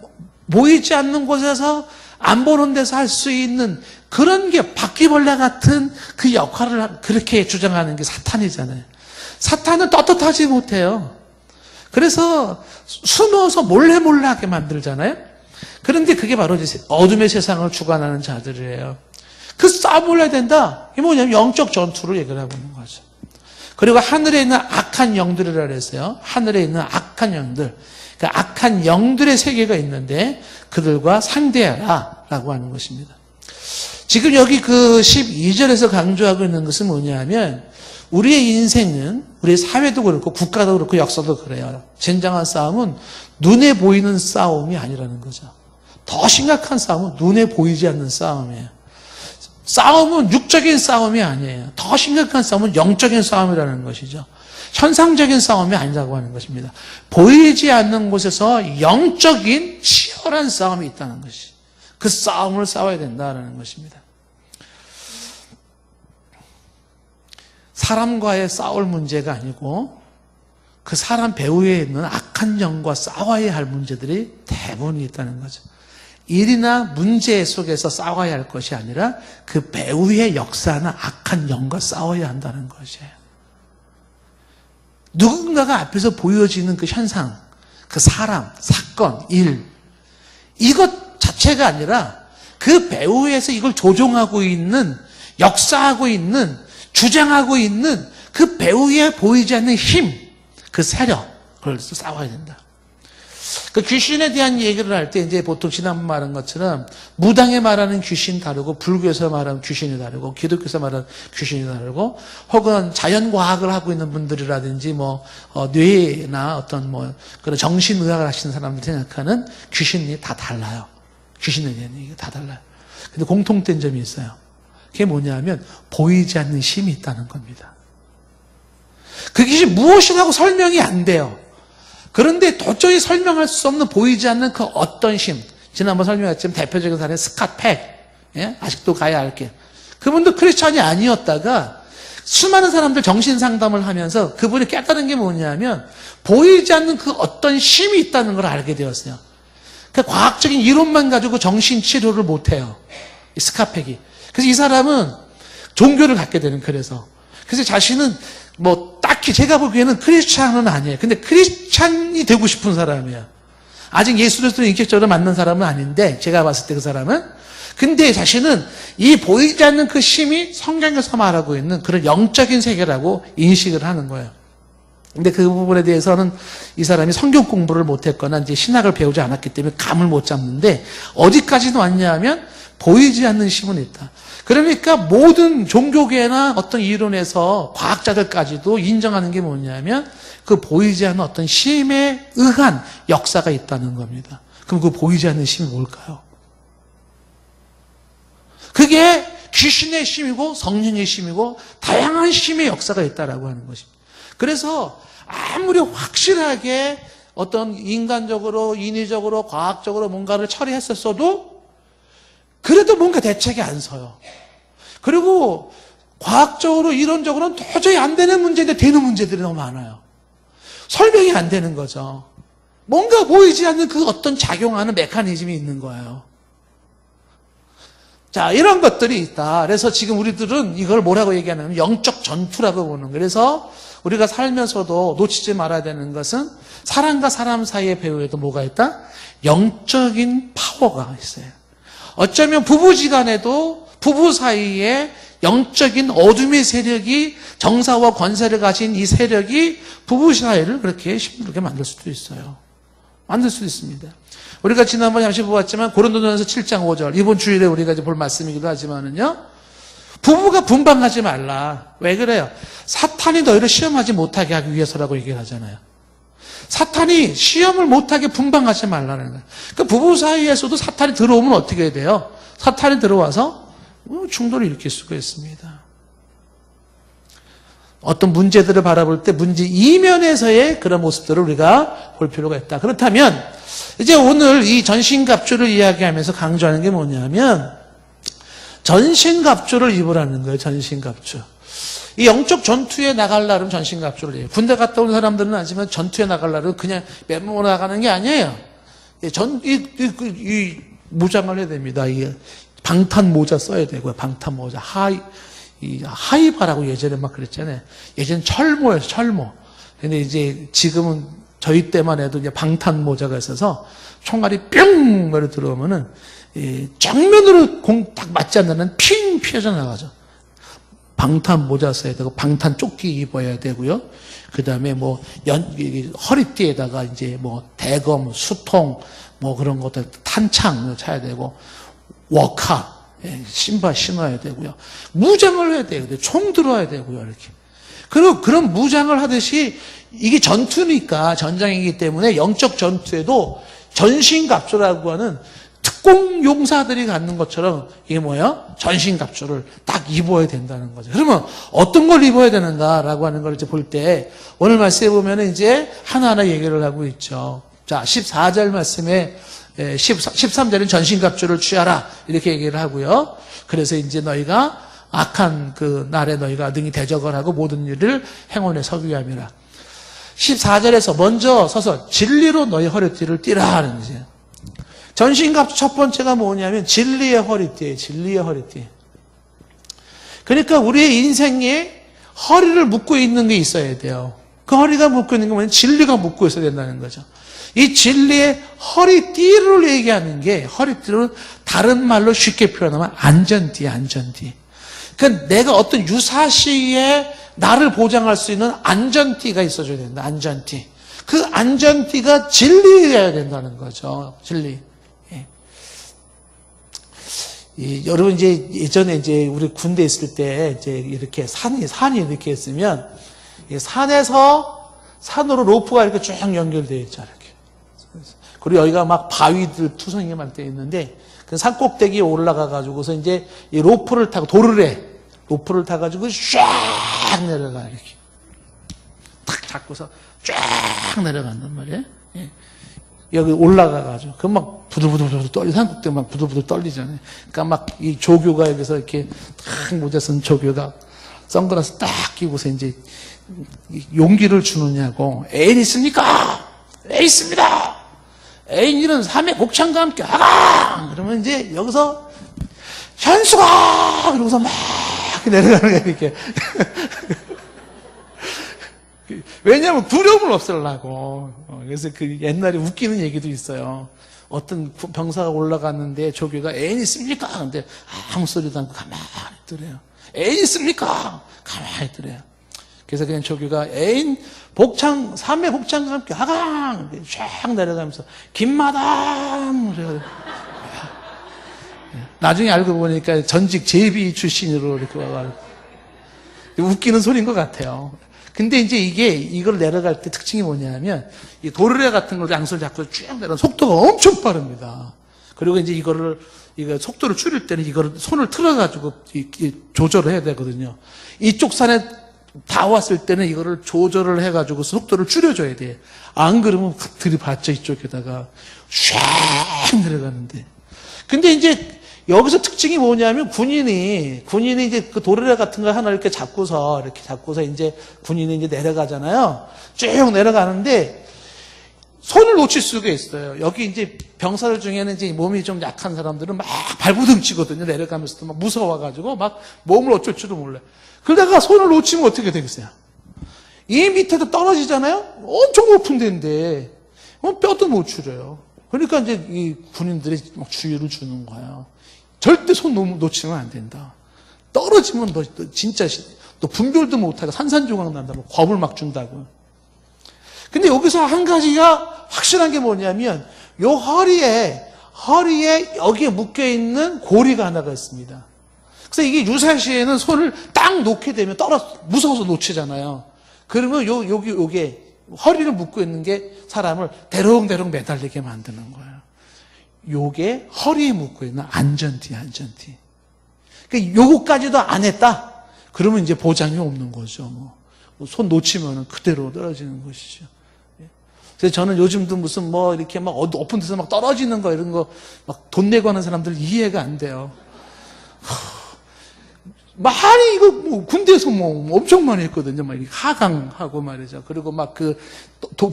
보이지 않는 곳에서 안 보는 데서 할 수 있는 그런 게 바퀴벌레 같은 그 역할을 그렇게 주장하는 게 사탄이잖아요. 사탄은 떳떳하지 못해요. 그래서 숨어서 몰래 하게 만들잖아요. 그런데 그게 바로 이제 어둠의 세상을 주관하는 자들이에요. 그 싸움을 해야 된다. 이게 뭐냐면 영적 전투를 얘기를 하고 있는 거죠. 그리고 하늘에 있는 악한 영들이라 그랬어요. 하늘에 있는 악한 영들. 그 악한 영들의 세계가 있는데 그들과 상대하라 라고 하는 것입니다. 지금 여기 그 12절에서 강조하고 있는 것은 뭐냐면 우리의 인생은 우리의 사회도 그렇고 국가도 그렇고 역사도 그래요. 진정한 싸움은 눈에 보이는 싸움이 아니라는 거죠. 더 심각한 싸움은 눈에 보이지 않는 싸움이에요. 싸움은 육적인 싸움이 아니에요. 더 심각한 싸움은 영적인 싸움이라는 것이죠. 현상적인 싸움이 아니라고 하는 것입니다. 보이지 않는 곳에서 영적인 치열한 싸움이 있다는 것이. 그 싸움을 싸워야 된다는 것입니다. 사람과의 싸울 문제가 아니고 그 사람 배후에 있는 악한 영과 싸워야 할 문제들이 대부분 있다는 거죠. 일이나 문제 속에서 싸워야 할 것이 아니라 그 배후의 역사나 악한 영과 싸워야 한다는 것이에요. 누군가가 앞에서 보여지는 그 현상, 그 사람, 사건, 일, 이것 자체가 아니라 그 배후에서 이걸 조종하고 있는, 역사하고 있는, 주장하고 있는 그 배후에 보이지 않는 힘, 그 세력, 그걸 싸워야 된다. 그 귀신에 대한 얘기를 할 때 이제 보통 지난번 말한 것처럼 무당에 말하는 귀신 다르고 불교에서 말하는 귀신이 다르고 기독교에서 말하는 귀신이 다르고 혹은 자연과학을 하고 있는 분들이라든지 뇌나 어떤 그런 정신의학을 하시는 사람들이 생각하는 귀신이 다 달라요. 귀신에 대한 얘기가 다 달라요. 근데 공통된 점이 있어요. 그게 뭐냐면 보이지 않는 힘이 있다는 겁니다. 그 것이 무엇이라고 설명이 안 돼요. 그런데 도저히 설명할 수 없는 보이지 않는 그 어떤 힘. 지난번 설명했지만 대표적인 사람이 스캇 팩. 예? 아직도 가야 할게. 그분도 크리스찬이 아니었다가 수많은 사람들 정신상담을 하면서 그분이 깨달은 게 뭐냐면 보이지 않는 그 어떤 힘이 있다는 걸 알게 되었어요. 그 과학적인 이론만 가지고 정신치료를 못해요. 이 스캇 팩이. 그래서 이 사람은 종교를 갖게 되는 그래서 자신은 딱히 제가 보기에는 크리스찬은 아니에요. 근데 크리스찬이 되고 싶은 사람이에요. 아직 예수 그리스도를 인격적으로 만난 사람은 아닌데 제가 봤을 때 그 사람은 근데 자신은 이 보이지 않는 그 힘이 성경에서 말하고 있는 그런 영적인 세계라고 인식을 하는 거예요. 근데 그 부분에 대해서는 이 사람이 성경 공부를 못했거나 이제 신학을 배우지 않았기 때문에 감을 못 잡는데 어디까지는 왔냐 하면 보이지 않는 힘은 있다. 그러니까 모든 종교계나 어떤 이론에서 과학자들까지도 인정하는 게 뭐냐면 그 보이지 않는 어떤 힘에 의한 역사가 있다는 겁니다. 그럼 그 보이지 않는 힘이 뭘까요? 그게 귀신의 힘이고 성령의 힘이고 다양한 힘의 역사가 있다라고 하는 것입니다. 그래서 아무리 확실하게 어떤 인간적으로, 인위적으로, 과학적으로 뭔가를 처리했었어도 그래도 뭔가 대책이 안 서요. 그리고 과학적으로, 이론적으로는 도저히 안 되는 문제인데 되는 문제들이 너무 많아요. 설명이 안 되는 거죠. 뭔가 보이지 않는 그 어떤 작용하는 메커니즘이 있는 거예요. 자, 이런 것들이 있다. 그래서 지금 우리들은 이걸 뭐라고 얘기하냐면 영적 전투라고 보는 거예요. 그래서 우리가 살면서도 놓치지 말아야 되는 것은 사람과 사람 사이의 배후에도 뭐가 있다? 영적인 파워가 있어요. 어쩌면 부부지간에도 부부 사이에 영적인 어둠의 세력이 정사와 권세를 가진 이 세력이 부부 사이를 그렇게 힘들게 만들 수도 있어요. 만들 수 있습니다. 우리가 지난번에 잠시 보았지만 고린도전서 7장 5절 이번 주일에 우리가 이제 볼 말씀이기도 하지만은요. 부부가 분방하지 말라. 왜 그래요? 사탄이 너희를 시험하지 못하게 하기 위해서라고 얘기를 하잖아요. 사탄이 시험을 못하게 분방하지 말라는 거예요. 그 부부 사이에서도 사탄이 들어오면 어떻게 돼요? 사탄이 들어와서 충돌을 일으킬 수가 있습니다. 어떤 문제들을 바라볼 때 문제 이면에서의 그런 모습들을 우리가 볼 필요가 있다. 그렇다면 이제 오늘 이 전신갑주를 이야기하면서 강조하는 게 뭐냐면 전신갑주를 입으라는 거예요. 전신갑주. 이 영적 전투에 나가려면 전신갑주를 해요. 군대 갔다 온 사람들은 아지만 전투에 나가려면 그냥 맨몸으로 나가는 게 아니에요. 이 무장을 해야 됩니다. 이 방탄 모자 써야 되고요. 방탄 모자. 하이바라고 예전에 막 그랬잖아요. 예전 철모였어요, 철모. 근데 이제 지금은 저희 때만 해도 이제 방탄 모자가 있어서 총알이 뿅! 머리 들어오면은, 정면으로 공 딱 맞지 않는 핑! 피어져 나가죠. 방탄 모자 써야 되고, 방탄 조끼 입어야 되고요. 그 다음에 허리띠에다가 이제 대검, 수통, 그런 것들, 탄창 차야 되고, 워카, 신발 신어야 되고요. 무장을 해야 돼요. 총 들어야 되고요. 이렇게. 그리고 그런 무장을 하듯이 이게 전투니까 전장이기 때문에 영적 전투에도 전신갑주라고 하는 특공 용사들이 갖는 것처럼 이게 뭐예요? 전신갑주를 딱 입어야 된다는 거죠. 그러면 어떤 걸 입어야 되는가라고 하는 걸 이제 볼 때 오늘 말씀에 보면 이제 하나하나 얘기를 하고 있죠. 자, 14절 말씀에 13절은 전신갑주를 취하라 이렇게 얘기를 하고요. 그래서 이제 너희가 악한 그 날에 너희가 능히 대적을 하고 모든 일을 행원에 서기 함이라. 14절에서 먼저 서서 진리로 너희 허리띠를 띠라 하는 거죠. 전신갑주 첫 번째가 뭐냐면 진리의 허리띠예요. 진리의 허리띠. 그러니까 우리의 인생에 허리를 묶고 있는 게 있어야 돼요. 그 허리가 묶고 있는 게 뭐냐면 진리가 묶고 있어야 된다는 거죠. 이 진리의 허리띠를 얘기하는 게 허리띠를 다른 말로 쉽게 표현하면 안전띠, 안전띠. 그러니까 내가 어떤 유사시에 나를 보장할 수 있는 안전띠가 있어줘야 된다. 안전띠. 그 안전띠가 진리여야 된다는 거죠. 진리. 예. 여러분 이제 예전에 이제 우리 군대 있을 때 이제 이렇게 산이 이렇게 있으면 산에서 산으로 로프가 이렇게 쭉 연결되어 있죠. 이렇게. 그리고 여기가 막 바위들 투성이만 돼 있는데 그 산 꼭대기에 올라가 가지고서 이제 이 로프를 타고 로프를 타 가지고 쫙 내려가 이렇게 탁 잡고서 쫙 내려간단 말이에요. 예. 여기 올라가 가지고 그 막 부들부들 떨리 산 꼭대기 막 부들부들 떨리잖아요. 그러니까 막 이 조교가 여기서 이렇게 탁 모자 쓴 조교가 선글라스 딱 끼고서 이제 용기를 주느냐고 애인 있습니까? 애인 있습니다. 애인이는 3회 복창과 함께 하가! 그러면 이제 여기서 현수가! 그러고서 막 내려가는 거예요, 이렇게. 왜냐하면 두려움을 없애려고. 그래서 그 옛날에 웃기는 얘기도 있어요. 어떤 병사가 올라갔는데 조교가 애인 있습니까? 근데 아무 소리도 않고 가만히 있더래요. 애인 있습니까? 가만히 있더래요. 그래서 그냥 조교가 애인 3회 복창과 함께 하강! 쫙 내려가면서, 김마담! 나중에 알고 보니까 전직 제비 출신으로 이렇게 와가지고. 웃기는 소리인 것 같아요. 근데 이제 이걸 내려갈 때 특징이 뭐냐면, 이 도르래 같은 걸 양손 잡고 쭉 내려가면 속도가 엄청 빠릅니다. 그리고 이제 이거 속도를 줄일 때는 이거를 손을 틀어가지고 조절을 해야 되거든요. 이쪽 산에 다 왔을 때는 이거를 조절을 해가지고 속도를 줄여줘야 돼. 안 그러면 들이받죠, 이쪽에다가. 쫙 내려가는데. 근데 이제 여기서 특징이 뭐냐면 군인이 이제 그 도르래 같은 거 하나 이렇게 잡고서 이제 군인이 이제 내려가잖아요. 쭉 내려가는데 손을 놓칠 수가 있어요. 여기 이제 병사들 중에는 이제 몸이 좀 약한 사람들은 막 발부둥 치거든요. 내려가면서도 막 무서워가지고 막 몸을 어쩔 줄도 몰라요. 그러다가 손을 놓치면 어떻게 되겠어요? 이 밑에도 떨어지잖아요? 엄청 높은 데인데, 뼈도 못 추려요. 그러니까 이제 이 군인들이 막 주의를 주는 거야. 절대 손 놓치면 안 된다. 떨어지면 너 진짜, 너 분별도 못하고 산산조각 난다. 뭐 겁을 막 준다고. 근데 여기서 한 가지가 확실한 게 뭐냐면, 요 허리에 여기에 묶여있는 고리가 하나가 있습니다. 그래서 이게 유사시에는 손을 딱 놓게 되면 무서워서 놓치잖아요. 그러면 요게 허리를 묶고 있는 게 사람을 대롱대롱 매달리게 만드는 거예요. 요게 허리에 묶고 있는 안전띠. 그러니까 요거까지도 안 했다? 그러면 이제 보장이 없는 거죠. 손 놓치면 그대로 떨어지는 것이죠. 그래서 저는 요즘도 무슨 이렇게 막 높은 데서 막 떨어지는 거 이런 거 막 돈 내고 하는 사람들 이해가 안 돼요. 많이 이거 뭐 군대에서 뭐 엄청 많이 했거든요. 막 하강하고 말이죠. 그리고 막 그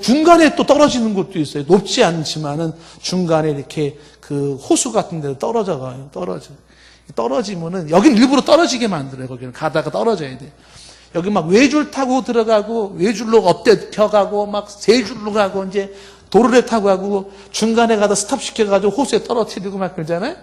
중간에 또 떨어지는 것도 있어요. 높지 않지만은 중간에 이렇게 그 호수 같은 데로 떨어져가요. 떨어지면은 여기는 일부러 떨어지게 만들어요. 거기는 가다가 떨어져야 돼. 여기 막 외줄 타고 들어가고 외줄로 엎드려가고 막 세 줄로 가고 이제 도로를 타고 가고 중간에 가다 스탑 시켜가지고 호수에 떨어뜨리고 막 그러잖아요.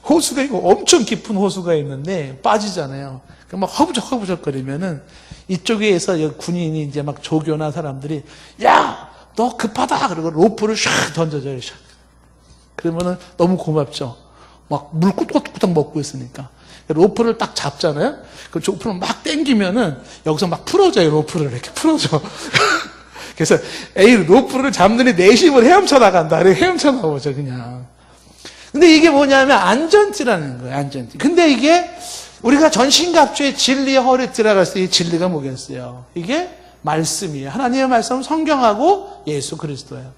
호수가 이거 엄청 깊은 호수가 있는데 빠지잖아요. 막 허부적거리면은 이쪽에서 군인이 이제 막 조교나 사람들이 야, 너 급하다 그러고 로프를 샥 던져줘요. 샥. 그러면은 너무 고맙죠. 막 물 꿀꺽꿀꺽 먹고 있으니까 로프를 딱 잡잖아요. 그 로프를 막 당기면은 여기서 막 풀어져요. 로프를 이렇게 풀어져. 그래서 에이 로프를 잡느니 내심을 헤엄쳐 나간다. 그래 헤엄쳐 나오죠 그냥. 근데 이게 뭐냐면 안전띠라는 거예요. 안전띠. 근데 이게 우리가 전신갑주의 진리의 허리에 들어갈 때 이 진리가 뭐겠어요? 이게 말씀이에요. 하나님의 말씀은 성경하고 예수 그리스도예요.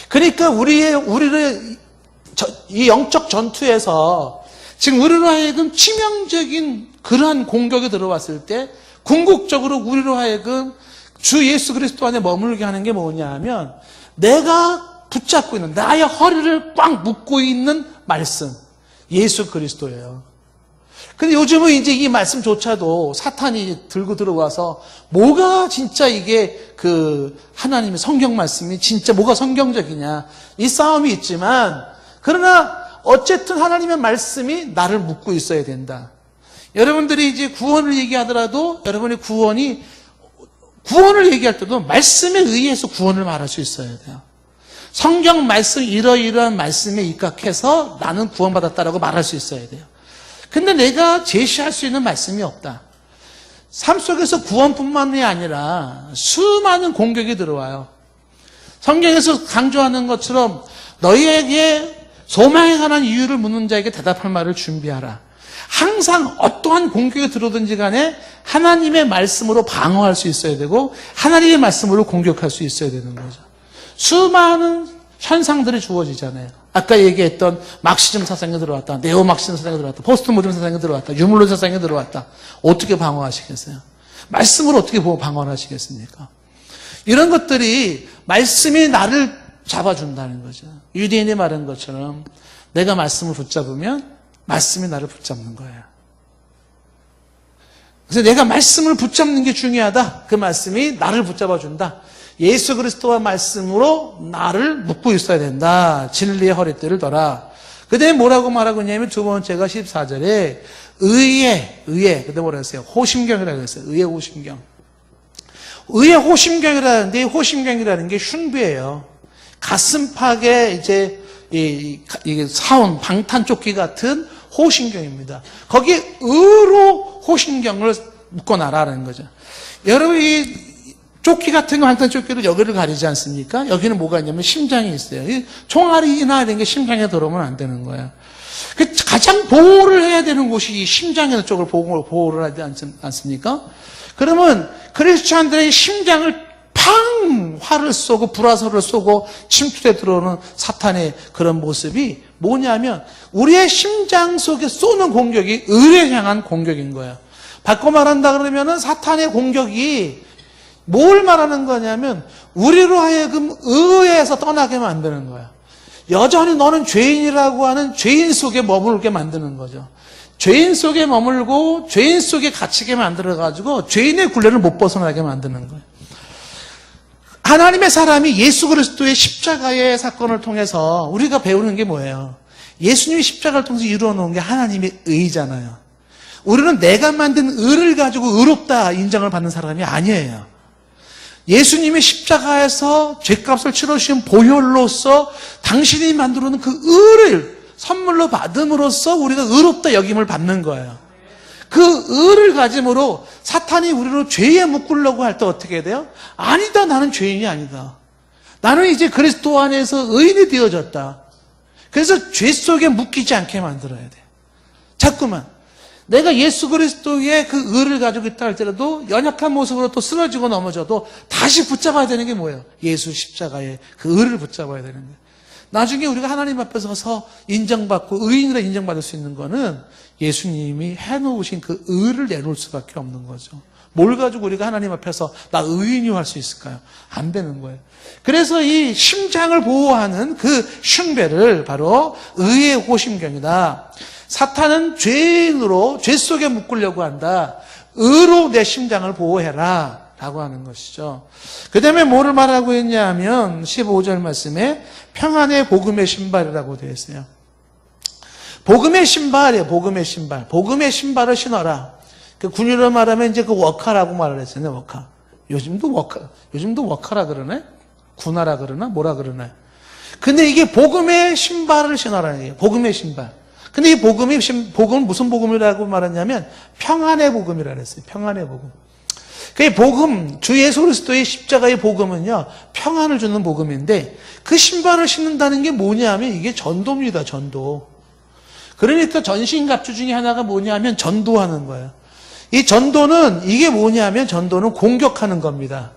그러니까 우리를 이 영적 전투에서 지금 우리로 하여금 치명적인 그러한 공격이 들어왔을 때 궁극적으로 우리로 하여금 주 예수 그리스도 안에 머물게 하는 게 뭐냐 하면 내가 붙잡고 있는 나의 허리를 꽉 묶고 있는 말씀 예수 그리스도예요. 근데 요즘은 이제 이 말씀조차도 사탄이 들고 들어와서 뭐가 진짜 이게 그 하나님의 성경 말씀이 진짜 뭐가 성경적이냐 이 싸움이 있지만 그러나 어쨌든 하나님의 말씀이 나를 묶고 있어야 된다. 여러분들이 이제 구원을 얘기하더라도 여러분의 구원을 얘기할 때도 말씀에 의해서 구원을 말할 수 있어야 돼요. 성경 말씀 이러이러한 말씀에 입각해서 나는 구원받았다라고 말할 수 있어야 돼요. 근데 내가 제시할 수 있는 말씀이 없다. 삶 속에서 구원뿐만이 아니라 수많은 공격이 들어와요. 성경에서 강조하는 것처럼 너희에게 소망에 관한 이유를 묻는 자에게 대답할 말을 준비하라. 항상 어떠한 공격이 들어오든지 간에 하나님의 말씀으로 방어할 수 있어야 되고 하나님의 말씀으로 공격할 수 있어야 되는 거죠. 수많은 현상들이 주어지잖아요. 아까 얘기했던 막시즘 사상이 들어왔다. 네오막시즘 사상이 들어왔다. 포스트 모던 사상이 들어왔다. 유물론 사상이 들어왔다. 어떻게 방어하시겠어요? 말씀으로 어떻게 방어를 하시겠습니까? 이런 것들이 말씀이 나를 잡아준다는 거죠. 유대인이 말한 것처럼 내가 말씀을 붙잡으면 말씀이 나를 붙잡는 거예요. 그래서 내가 말씀을 붙잡는 게 중요하다. 그 말씀이 나를 붙잡아준다. 예수 그리스도와 말씀으로 나를 묶고 있어야 된다. 진리의 허리띠를 둬라. 그 다음에 뭐라고 말하고 있냐면 두 번째가 14절에 의의, 그 다음에 뭐라고 했어요? 호심경이라고 했어요. 의의 호심경. 의의 호심경이라는데 이 호심경이라는 게 흉부예요. 가슴팍에 이제 이게 사온 방탄조끼 같은 호심경입니다. 거기에 의로 호심경을 묶어놔라는 거죠. 여러분 이 조끼 같은 거 방탄조끼로 여기를 가리지 않습니까? 여기는 뭐가 있냐면 심장이 있어요. 이 총알이나 이런 게 심장에 들어오면 안 되는 거예요. 가장 보호를 해야 되는 곳이 이 심장의 쪽을 보호를 하지 않습니까? 그러면 크리스찬들의 심장을 팡 활을 쏘고 불화살을 쏘고 침투에 들어오는 사탄의 그런 모습이 뭐냐면 우리의 심장 속에 쏘는 공격이 의를 향한 공격인 거예요. 바꿔 말한다 그러면은 사탄의 공격이 뭘 말하는 거냐면 우리로 하여금 의에서 떠나게 만드는 거야. 여전히 너는 죄인이라고 하는 죄인 속에 머물게 만드는 거죠. 죄인 속에 머물고 죄인 속에 갇히게 만들어가지고 죄인의 굴레를 못 벗어나게 만드는 거예요. 하나님의 사람이 예수 그리스도의 십자가의 사건을 통해서 우리가 배우는 게 뭐예요? 예수님이 십자가를 통해서 이루어 놓은 게 하나님의 의잖아요. 우리는 내가 만든 의를 가지고 의롭다 인정을 받는 사람이 아니에요. 예수님의 십자가에서 죄값을 치러주신 보혈로서 당신이 만들어 놓은 그 의를 선물로 받음으로써 우리가 의롭다 여김을 받는 거예요. 그 의를 가짐으로 사탄이 우리로 죄에 묶으려고 할 때 어떻게 돼요? 아니다, 나는 죄인이 아니다. 나는 이제 그리스도 안에서 의인이 되어졌다. 그래서 죄 속에 묶이지 않게 만들어야 돼. 자꾸만 내가 예수 그리스도의 그 의를 가지고 있다 할지라도 연약한 모습으로 또 쓰러지고 넘어져도 다시 붙잡아야 되는 게 뭐예요? 예수 십자가의 그 의를 붙잡아야 되는 거예요. 나중에 우리가 하나님 앞에 서서 인정받고 의인으로 인정받을 수 있는 거는 예수님이 해놓으신 그 의를 내놓을 수밖에 없는 거죠. 뭘 가지고 우리가 하나님 앞에서 나 의인이 할 수 있을까요? 안 되는 거예요. 그래서 이 심장을 보호하는 그 슌베를 바로 의의 호심경이다. 사탄은 죄인으로 죄 속에 묶으려고 한다. 의로 내 심장을 보호해라 라고 하는 것이죠. 그 다음에 뭐를 말하고 있냐 하면 15절 말씀에 평안의 복음의 신발이라고 되어 있어요. 복음의 신발이에요. 복음의 신발. 복음의 신발을 신어라. 그 군유로 말하면 이제 그 워카라고 말을 했잖아요. 워카. 요즘도 워카라 그러네? 군화라 그러나? 뭐라 그러나요? 근데 이게 복음의 신발을 신어라는 얘기예요. 복음의 신발. 근데 이 복음은 무슨 복음이라고 말했냐면 평안의 복음이라 그랬어요. 평안의 복음. 그 복음, 주 예수 그리스도의 십자가의 복음은요, 평안을 주는 복음인데 그 신발을 신는다는 게 뭐냐면 이게 전도입니다. 전도. 그러니까 전신갑주 중에 하나가 뭐냐면 전도하는 거예요. 이 전도는 이게 뭐냐면 전도는 공격하는 겁니다.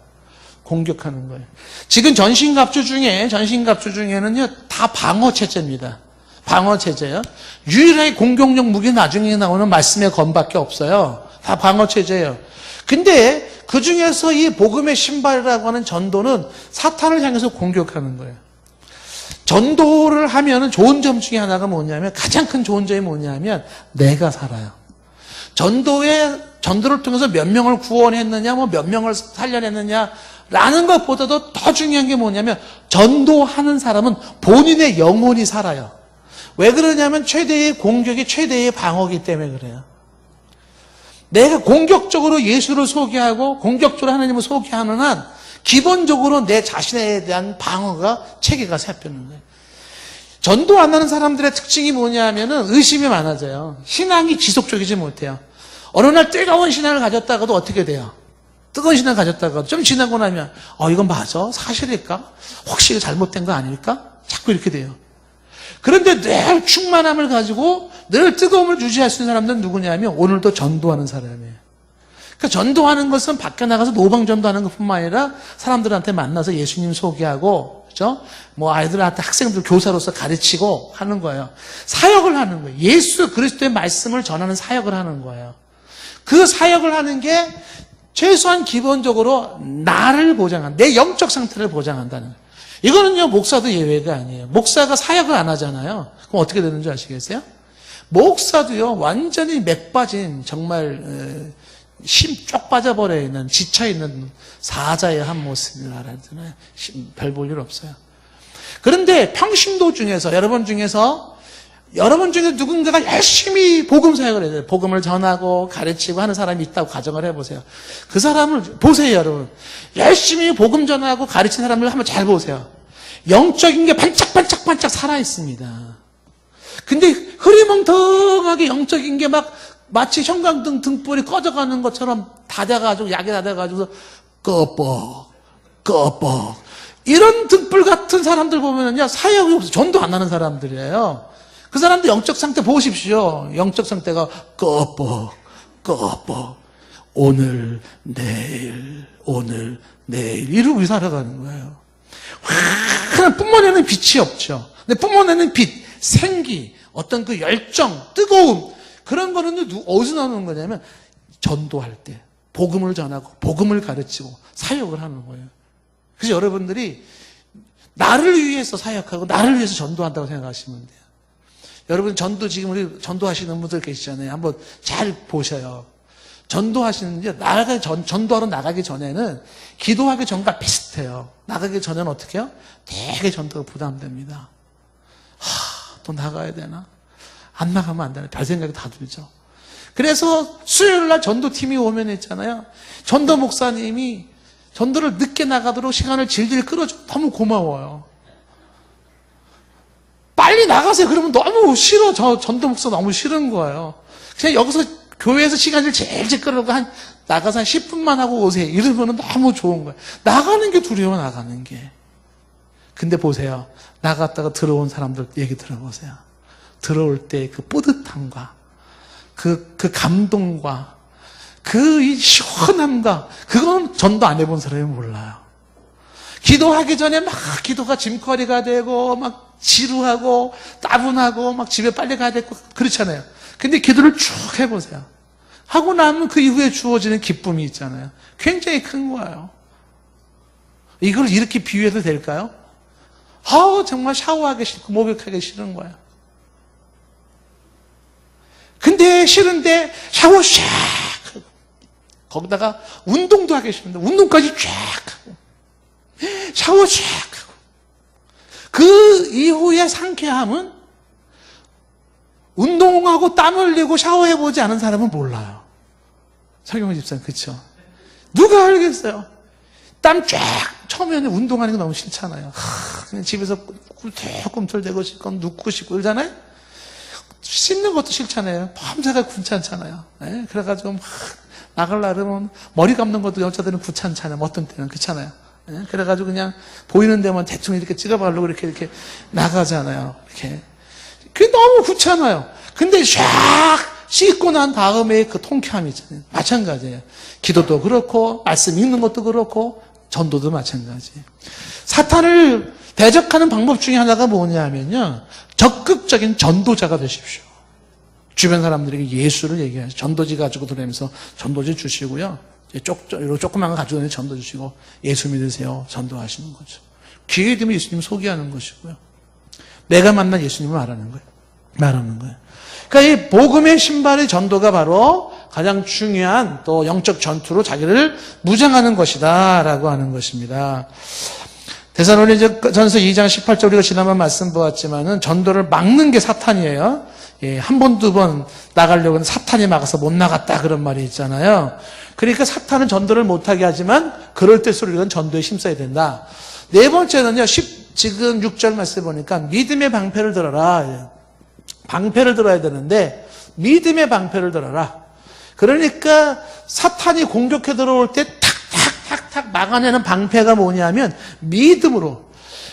공격하는 거예요. 지금 전신갑주 중에는요 다 방어 체제입니다. 방어 체제요. 유일하게 공격력 무기 나중에 나오는 말씀의 검밖에 없어요. 다 방어 체제예요. 근데 그 중에서 이 복음의 신발이라고 하는 전도는 사탄을 향해서 공격하는 거예요. 전도를 하면은 좋은 점 중에 하나가 뭐냐면 가장 큰 좋은 점이 뭐냐면 내가 살아요. 전도를 통해서 몇 명을 구원했느냐, 뭐 몇 명을 살려냈느냐라는 것보다도 더 중요한 게 뭐냐면 전도하는 사람은 본인의 영혼이 살아요. 왜 그러냐면 최대의 공격이 최대의 방어기 때문에 그래요. 내가 공격적으로 예수를 소개하고 공격적으로 하나님을 소개하는 한 기본적으로 내 자신에 대한 방어가 체계가 잡히는 거예요. 전도 안 하는 사람들의 특징이 뭐냐 하면은 의심이 많아져요. 신앙이 지속적이지 못해요. 어느 날 뜨거운 신앙을 가졌다가도 어떻게 돼요? 뜨거운 신앙을 가졌다가도 좀 지나고 나면 이건 맞아? 사실일까? 혹시 이거 잘못된 거 아닐까? 자꾸 이렇게 돼요. 그런데 늘 충만함을 가지고 늘 뜨거움을 유지할 수 있는 사람들은 누구냐면 오늘도 전도하는 사람이에요. 그러니까 전도하는 것은 밖에 나가서 노방 전도하는 것뿐만 아니라 사람들한테 만나서 예수님 소개하고, 그렇죠? 뭐 아이들한테 학생들 교사로서 가르치고 하는 거예요. 사역을 하는 거예요. 예수 그리스도의 말씀을 전하는 사역을 하는 거예요. 그 사역을 하는 게 최소한 기본적으로 나를 보장한, 내 영적 상태를 보장한다는 거예요. 이거는요, 목사도 예외가 아니에요. 목사가 사역을 안 하잖아요. 그럼 어떻게 되는 줄 아시겠어요? 목사도요, 완전히 맥 빠진, 정말, 심 쪽 빠져버려 있는, 지쳐있는 사자의 한 모습을 알아잖아요. 별 볼 일 없어요. 그런데 평신도 중에서, 여러분 중에서 누군가가 열심히 복음 사역을 해요. 복음을 전하고 가르치고 하는 사람이 있다고 가정을 해보세요. 그 사람을 보세요, 여러분. 열심히 복음 전하고 가르치는 사람을 한번 잘 보세요. 영적인 게 반짝반짝반짝 살아있습니다. 근데 흐리멍텅하게 영적인 게 마치 형광등 등불이 꺼져가는 것처럼 약이 닫아가지고 꺼뻑 이런 등불 같은 사람들 보면은요, 사역이 없어. 전도 안 하는 사람들이에요. 그 사람들 영적 상태 보십시오. 영적 상태가 꺼뻑 오늘 내일 이러고 살아가는 거예요. 그냥 뿜어내는 빛이 없죠. 근데 뿜어내는 빛, 생기, 어떤 그 열정, 뜨거움, 그런 거는 어디서 나오는 거냐면 전도할 때 복음을 전하고 복음을 가르치고 사역을 하는 거예요. 그래서 여러분들이 나를 위해서 사역하고 나를 위해서 전도한다고 생각하시면 돼요. 여러분 지금 우리 전도하시는 분들 계시잖아요. 한번 잘 보셔요. 전도하러 나가기 전에는 기도하기 전과 비슷해요. 나가기 전에는 어떻게 해요? 되게 전도가 부담됩니다. 또 나가야 되나? 안 나가면 안 되나? 별 생각이 다 들죠. 그래서 수요일날 전도팀이 오면 있잖아요. 전도 목사님이 전도를 늦게 나가도록 시간을 질질 끌어줘. 너무 고마워요. 빨리 나가세요. 그러면 너무 싫어. 전도 목사 너무 싫은 거예요. 그냥 여기서 교회에서 시간을 질질 끌어고 나가서 한 10분만 하고 오세요. 이러면 너무 좋은 거예요. 나가는 게 두려워, 나가는 게. 근데 보세요. 나갔다가 들어온 사람들 얘기 들어보세요. 들어올 때 그 뿌듯함과 그 감동과 그 시원함과 그건 전도 안 해본 사람이 몰라요. 기도하기 전에 막 기도가 짐거리가 되고 막 지루하고 따분하고 막 집에 빨리 가야 되고 그렇잖아요. 근데 기도를 쭉 해보세요. 하고 나면 그 이후에 주어지는 기쁨이 있잖아요. 굉장히 큰 거예요. 이걸 이렇게 비유해도 될까요? 정말 샤워하기 싫고 목욕하기 싫은 거예요. 근데 싫은데 샤워 쫙 하고 거기다가 운동도 하기 싫은데 운동까지 쫙 하고 샤워 쫙 하고 그 이후의 상쾌함은 운동하고 땀 흘리고 샤워해보지 않은 사람은 몰라요. 설경호 집사님, 그렇죠? 누가 알겠어요? 땀 쫙, 처음에는 운동하는 거 너무 싫잖아요. 그냥 집에서 꿈틀꿈틀대고 싶고 눕고 싶고 그러잖아요? 씻는 것도 싫잖아요. 밤새가 귀찮잖아요. 네? 그래가지고 막 나가려고 그러면 머리 감는 것도 여자들은 귀찮잖아요. 어떤 때는 그렇잖아요. 네? 그래가지고 그냥 보이는 데만 대충 이렇게 찍어보려고 이렇게 나가잖아요. 이렇게. 그게 너무 귀찮아요. 근데 샥 씻고 난 다음에 그 통쾌함이 있잖아요. 마찬가지예요. 기도도 그렇고 말씀 읽는 것도 그렇고 전도도 마찬가지. 사탄을 대적하는 방법 중에 하나가 뭐냐면요. 적극적인 전도자가 되십시오. 주변 사람들에게 예수를 얘기하죠. 전도지 가지고 들어오면서 전도지 주시고요. 조그만 거 가지고 오면 전도 주시고 예수 믿으세요. 전도하시는 거죠. 기회 되면 예수님 소개하는 것이고요. 내가 만난 예수님을 말하는 거예요. 그러니까 이 복음의 신발의 전도가 바로 가장 중요한 또 영적 전투로 자기를 무장하는 것이다 라고 하는 것입니다. 데살로니가전서 2장 18절 우리가 지난번 말씀 보았지만은 전도를 막는 게 사탄이에요. 예, 한 번, 두 번 나가려고 하는 사탄이 막아서 못 나갔다 그런 말이 있잖아요. 그러니까 사탄은 전도를 못하게 하지만 그럴 때일수록 우리는 전도에 힘써야 된다. 네 번째는요. 지금 6절 말씀 보니까 믿음의 방패를 들어라. 방패를 들어야 되는데 믿음의 방패를 들어라. 그러니까 사탄이 공격해 들어올 때 탁탁탁탁 막아내는 방패가 뭐냐면 믿음으로.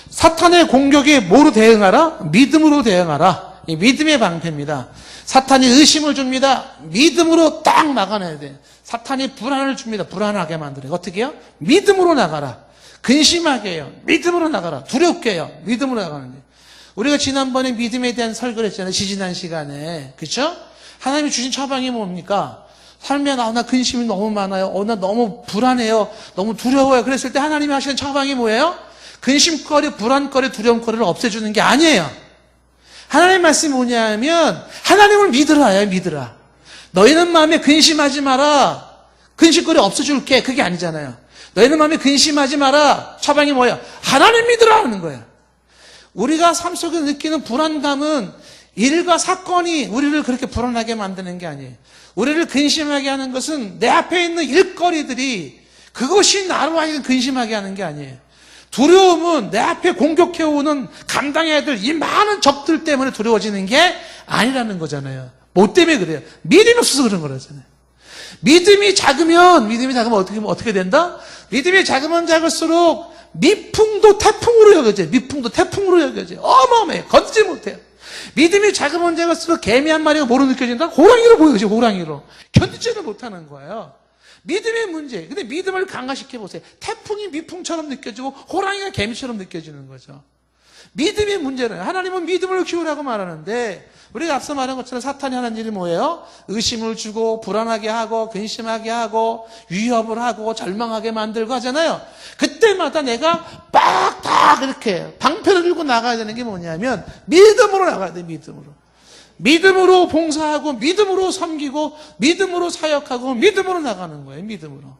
사탄의 공격에 뭐로 대응하라? 믿음으로 대응하라. 이 믿음의 방패입니다. 사탄이 의심을 줍니다. 믿음으로 딱 막아내야 돼. 사탄이 불안을 줍니다. 불안하게 만드는 거. 어떻게 해요? 믿음으로 나가라. 근심하게 해요. 믿음으로 나가라. 두렵게 해요. 믿음으로 나가는 거예요. 우리가 지난번에 믿음에 대한 설교를 했잖아요. 지지난 시간에. 그렇죠? 하나님이 주신 처방이 뭡니까? 삶에 나 근심이 너무 많아요. 나 너무 불안해요. 너무 두려워요. 그랬을 때 하나님이 하시는 처방이 뭐예요? 근심거리, 불안거리, 두려움거리를 없애주는 게 아니에요. 하나님 말씀이 뭐냐면 하나님을 믿으라요. 믿으라. 너희는 마음에 근심하지 마라. 근심거리 없애줄게. 그게 아니잖아요. 너희는 마음에 근심하지 마라. 처방이 뭐예요? 하나님 믿으라 하는 거예요. 우리가 삶 속에 느끼는 불안감은 일과 사건이 우리를 그렇게 불안하게 만드는 게 아니에요. 우리를 근심하게 하는 것은 내 앞에 있는 일거리들이 그것이 나로 하여금 근심하게 하는 게 아니에요. 두려움은 내 앞에 공격해오는 감당해야 될 이 많은 적들 때문에 두려워지는 게 아니라는 거잖아요. 뭐 때문에 그래요? 믿음이 없어서 그런 거라잖아요. 믿음이 작으면 어떻게 된다? 믿음이 작으면 작을수록 미풍도 태풍으로 여겨져요. 미풍도 태풍으로 여겨져요. 어마어마해요. 건드지 못해요. 믿음이 작으면 작을수록 개미 한 마리가 뭐로 느껴진다? 호랑이로 보여져요. 호랑이로. 견디지를 못하는 거예요. 믿음의 문제. 근데 믿음을 강화시켜 보세요. 태풍이 미풍처럼 느껴지고 호랑이가 개미처럼 느껴지는 거죠. 믿음의 문제는 하나님은 믿음을 키우라고 말하는데 우리가 앞서 말한 것처럼 사탄이 하는 일이 뭐예요? 의심을 주고 불안하게 하고 근심하게 하고 위협을 하고 절망하게 만들고 하잖아요. 그때마다 내가 빡딱 이렇게 방패를 들고 나가야 되는 게 뭐냐면 믿음으로 나가야 돼. 믿음으로 봉사하고 믿음으로 섬기고 믿음으로 사역하고 믿음으로 나가는 거예요. 믿음으로.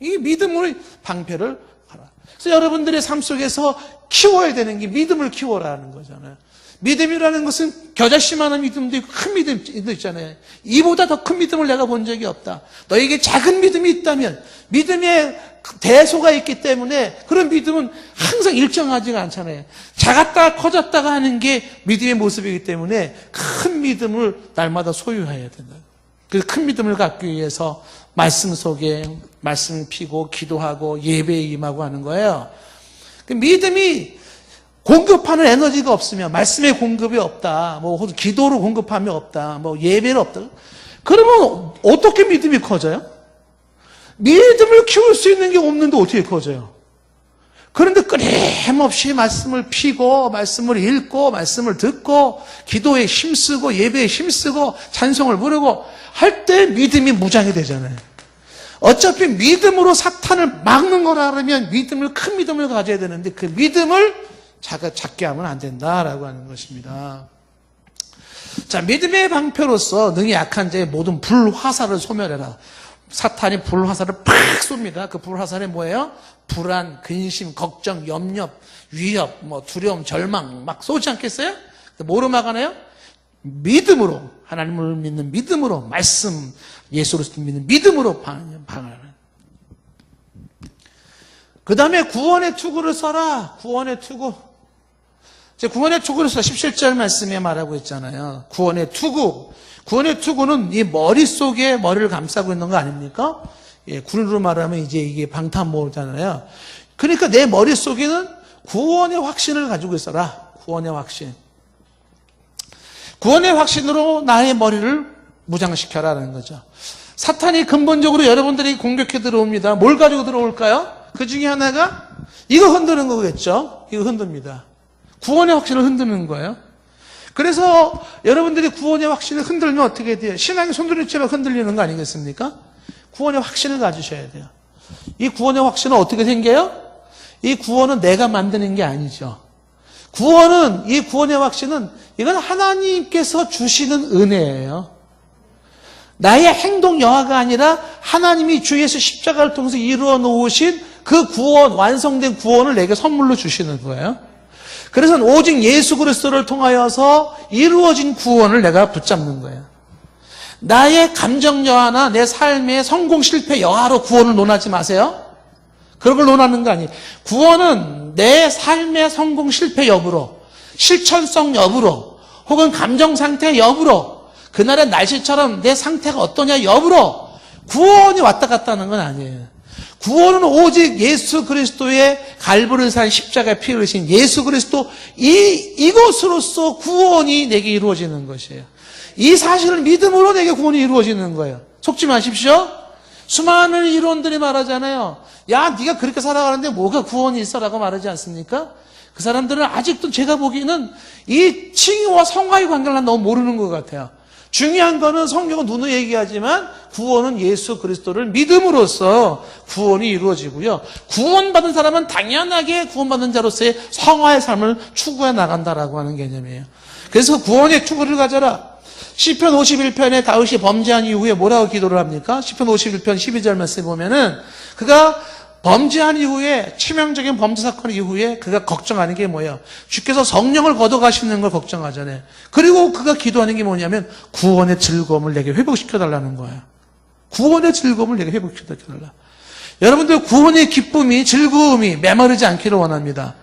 이 믿음으로 방패를 가라. 그래서 여러분들의 삶 속에서 키워야 되는 게 믿음을 키워라는 거잖아요. 믿음이라는 것은 겨자씨만한 믿음도 있고 큰 믿음도 있잖아요. 이보다 더 큰 믿음을 내가 본 적이 없다. 너에게 작은 믿음이 있다면 믿음의 대소가 있기 때문에 그런 믿음은 항상 일정하지가 않잖아요. 작았다가 커졌다가 하는 게 믿음의 모습이기 때문에 큰 믿음을 날마다 소유해야 된다. 그래서 큰 믿음을 갖기 위해서 말씀 속에 말씀 피고 기도하고 예배에 임하고 하는 거예요. 그 믿음이 공급하는 에너지가 없으면 말씀의 공급이 없다. 뭐 기도로 공급함이 없다. 뭐 예배는 없다. 그러면 어떻게 믿음이 커져요? 믿음을 키울 수 있는 게 없는데 어떻게 커져요? 그런데 끊임없이 말씀을 피고 말씀을 읽고 말씀을 듣고 기도에 힘쓰고 예배에 힘쓰고 찬송을 부르고 할 때 믿음이 무장이 되잖아요. 어차피 믿음으로 사탄을 막는 거라 그러면 큰 믿음을 가져야 되는데 그 믿음을 작게 하면 안 된다라고 하는 것입니다. 자, 믿음의 방패로서 능히 약한 자의 모든 불화살을 소멸해라. 사탄이 불화살을 팍 쏩니다. 그 불화살이 뭐예요? 불안, 근심, 걱정, 염려, 위협, 두려움, 절망 막 쏘지 않겠어요? 뭐로 막아내요? 믿음으로, 하나님을 믿는 믿음으로, 말씀, 예수를 믿는 믿음으로 방어하는. 그 다음에 구원의 투구를 써라. 구원의 투구. 구원의 투구를 써. 17절 말씀에 말하고 있잖아요. 구원의 투구. 구원의 투구는 이 머릿속에 머리를 감싸고 있는 거 아닙니까? 예, 군으로 말하면 이제 이게 방탄모잖아요. 그러니까 내 머릿속에는 구원의 확신을 가지고 있어라. 구원의 확신. 구원의 확신으로 나의 머리를 무장시켜라라는 거죠. 사탄이 근본적으로 여러분들이 공격해 들어옵니다. 뭘 가지고 들어올까요? 그 중에 하나가 이거 흔드는 거겠죠. 이거 흔듭니다. 구원의 확신을 흔드는 거예요. 그래서 여러분들이 구원의 확신을 흔들면 어떻게 돼요? 신앙이 손들이처럼 흔들리는 거 아니겠습니까? 구원의 확신을 가지셔야 돼요. 이 구원의 확신은 어떻게 생겨요? 이 구원은 내가 만드는 게 아니죠. 이 구원의 확신은 이건 하나님께서 주시는 은혜예요. 나의 행동 여하가 아니라 하나님이 주 예수 십자가를 통해서 이루어 놓으신 그 구원, 완성된 구원을 내게 선물로 주시는 거예요. 그래서 오직 예수 그리스도를 통하여서 이루어진 구원을 내가 붙잡는 거예요. 나의 감정 여하나 내 삶의 성공 실패 여하로 구원을 논하지 마세요. 그런 걸 논하는 거 아니에요. 구원은 내 삶의 성공 실패 여부로, 실천성 여부로, 혹은 감정 상태 여부로, 그날의 날씨처럼 내 상태가 어떠냐 여부로 구원이 왔다 갔다 하는 건 아니에요. 구원은 오직 예수 그리스도의 갈보리를 산 십자가에 피 흘리신 예수 그리스도 이것으로서 구원이 내게 이루어지는 것이에요. 이 사실을 믿음으로 내게 구원이 이루어지는 거예요. 속지 마십시오. 수많은 이론들이 말하잖아요. 야, 네가 그렇게 살아가는데 뭐가 구원이 있어라고 말하지 않습니까? 그 사람들은 아직도 제가 보기에는 이 칭의와 성화의 관계를 너무 모르는 것 같아요. 중요한 거는 성경은 누누이 얘기하지만 구원은 예수 그리스도를 믿음으로써 구원이 이루어지고요. 구원받은 사람은 당연하게 구원받은 자로서의 성화의 삶을 추구해 나간다라고 하는 개념이에요. 그래서 구원의 추구를 가져라. 시편 51편에 다윗이 범죄한 이후에 뭐라고 기도를 합니까? 시편 51편 12절 말씀에 보면은 그가 범죄한 이후에 치명적인 범죄 사건 이후에 그가 걱정하는 게 뭐예요? 주께서 성령을 걷어가시는 걸 걱정하잖아요. 그리고 그가 기도하는 게 뭐냐면 구원의 즐거움을 내게 회복시켜달라는 거예요. 구원의 즐거움을 내게 회복시켜달라. 여러분들 구원의 기쁨이 즐거움이 메마르지 않기를 원합니다.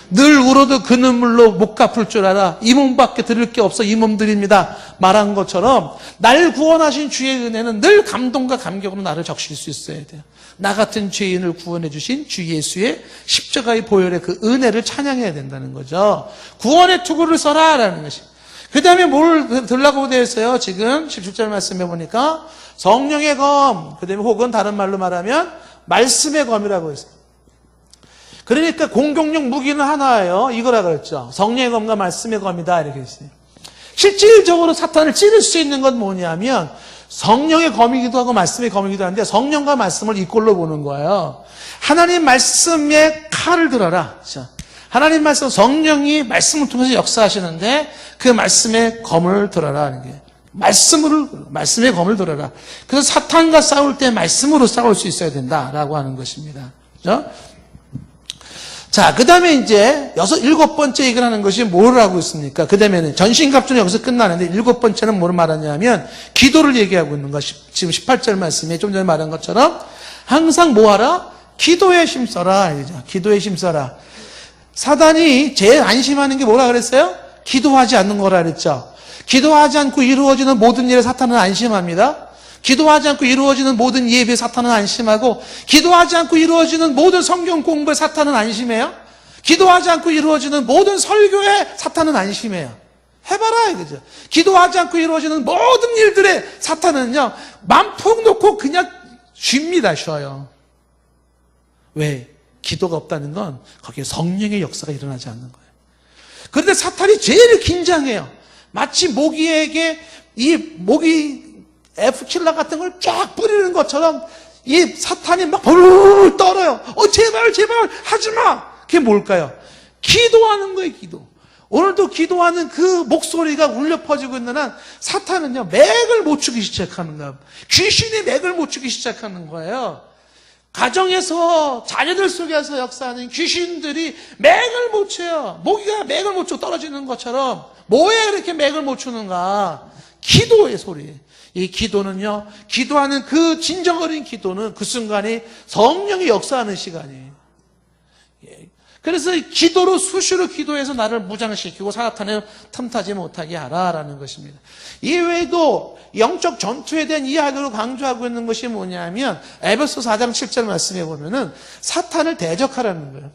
늘 울어도 그 눈물로 못 갚을 줄 알아. 이 몸밖에 드릴 게 없어 이 몸 드립니다 말한 것처럼 날 구원하신 주의 은혜는 늘 감동과 감격으로 나를 적실 수 있어야 돼요. 나 같은 죄인을 구원해 주신 주 예수의 십자가의 보혈의 그 은혜를 찬양해야 된다는 거죠. 구원의 투구를 써라라는 것이. 그 다음에 뭘 들라고 되어 있어요? 지금 17절 말씀해 보니까 성령의 검, 그 다음에 혹은 다른 말로 말하면 말씀의 검이라고 했어요. 그러니까 공격용 무기는 하나예요. 이거라 그랬죠. 성령의 검과 말씀의 검이다 이렇게 했어요. 실질적으로 사탄을 찌를 수 있는 건 뭐냐면 성령의 검이기도 하고 말씀의 검이기도 한데 성령과 말씀을 이꼴로 보는 거예요. 하나님 말씀의 칼을 들어라. 하나님 말씀, 성령이 말씀을 통해서 역사하시는데 그 말씀의 검을 들어라 하는 게 말씀의 검을 들어라. 그래서 사탄과 싸울 때 말씀으로 싸울 수 있어야 된다라고 하는 것입니다. 그렇죠? 자, 그 다음에 이제 일곱 번째 얘기를 하는 것이 뭘 하고 있습니까? 그 다음에는 전신갑주는 여기서 끝나는데 일곱 번째는 뭘 말하냐면 기도를 얘기하고 있는 것. 지금 18절 말씀에 좀 전에 말한 것처럼 항상 뭐 하라? 기도에 힘써라. 기도에 힘써라. 사단이 제일 안심하는 게 뭐라 그랬어요? 기도하지 않는 거라 그랬죠. 기도하지 않고 이루어지는 모든 일에 사탄은 안심합니다. 기도하지 않고 이루어지는 모든 예배에 사탄은 안심하고 기도하지 않고 이루어지는 모든 성경 공부에 사탄은 안심해요. 기도하지 않고 이루어지는 모든 설교에 사탄은 안심해요. 해봐라 이거죠. 기도하지 않고 이루어지는 모든 일들에 사탄은요 맘 푹 놓고 그냥 쉽니다. 쉬어요. 왜? 기도가 없다는 건 거기에 성령의 역사가 일어나지 않는 거예요. 그런데 사탄이 제일 긴장해요. 마치 모기에게 이 모기 F킬러 같은 걸 쫙 뿌리는 것처럼 이 사탄이 막 벌 떨어요. 제발 하지 마. 그게 뭘까요? 기도하는 거예요, 기도. 오늘도 기도하는 그 목소리가 울려 퍼지고 있는 한 사탄은요, 맥을 못 추기 시작하는 거예요. 귀신이 맥을 못 추기 시작하는 거예요. 가정에서 자녀들 속에서 역사하는 귀신들이 맥을 못 쳐요. 모기가 맥을 못 추고 떨어지는 것처럼 뭐에 그렇게 맥을 못 추는가? 기도의 소리. 이 기도는요, 기도하는 그 진정 어린 기도는 그 순간이 성령이 역사하는 시간이에요. 그래서 기도로 수시로 기도해서 나를 무장시키고 사탄을 틈타지 못하게 하라라는 것입니다. 이외에도 영적 전투에 대한 이야기로 강조하고 있는 것이 뭐냐면 에베소 4장 7절 말씀에 보면은 사탄을 대적하라는 거예요.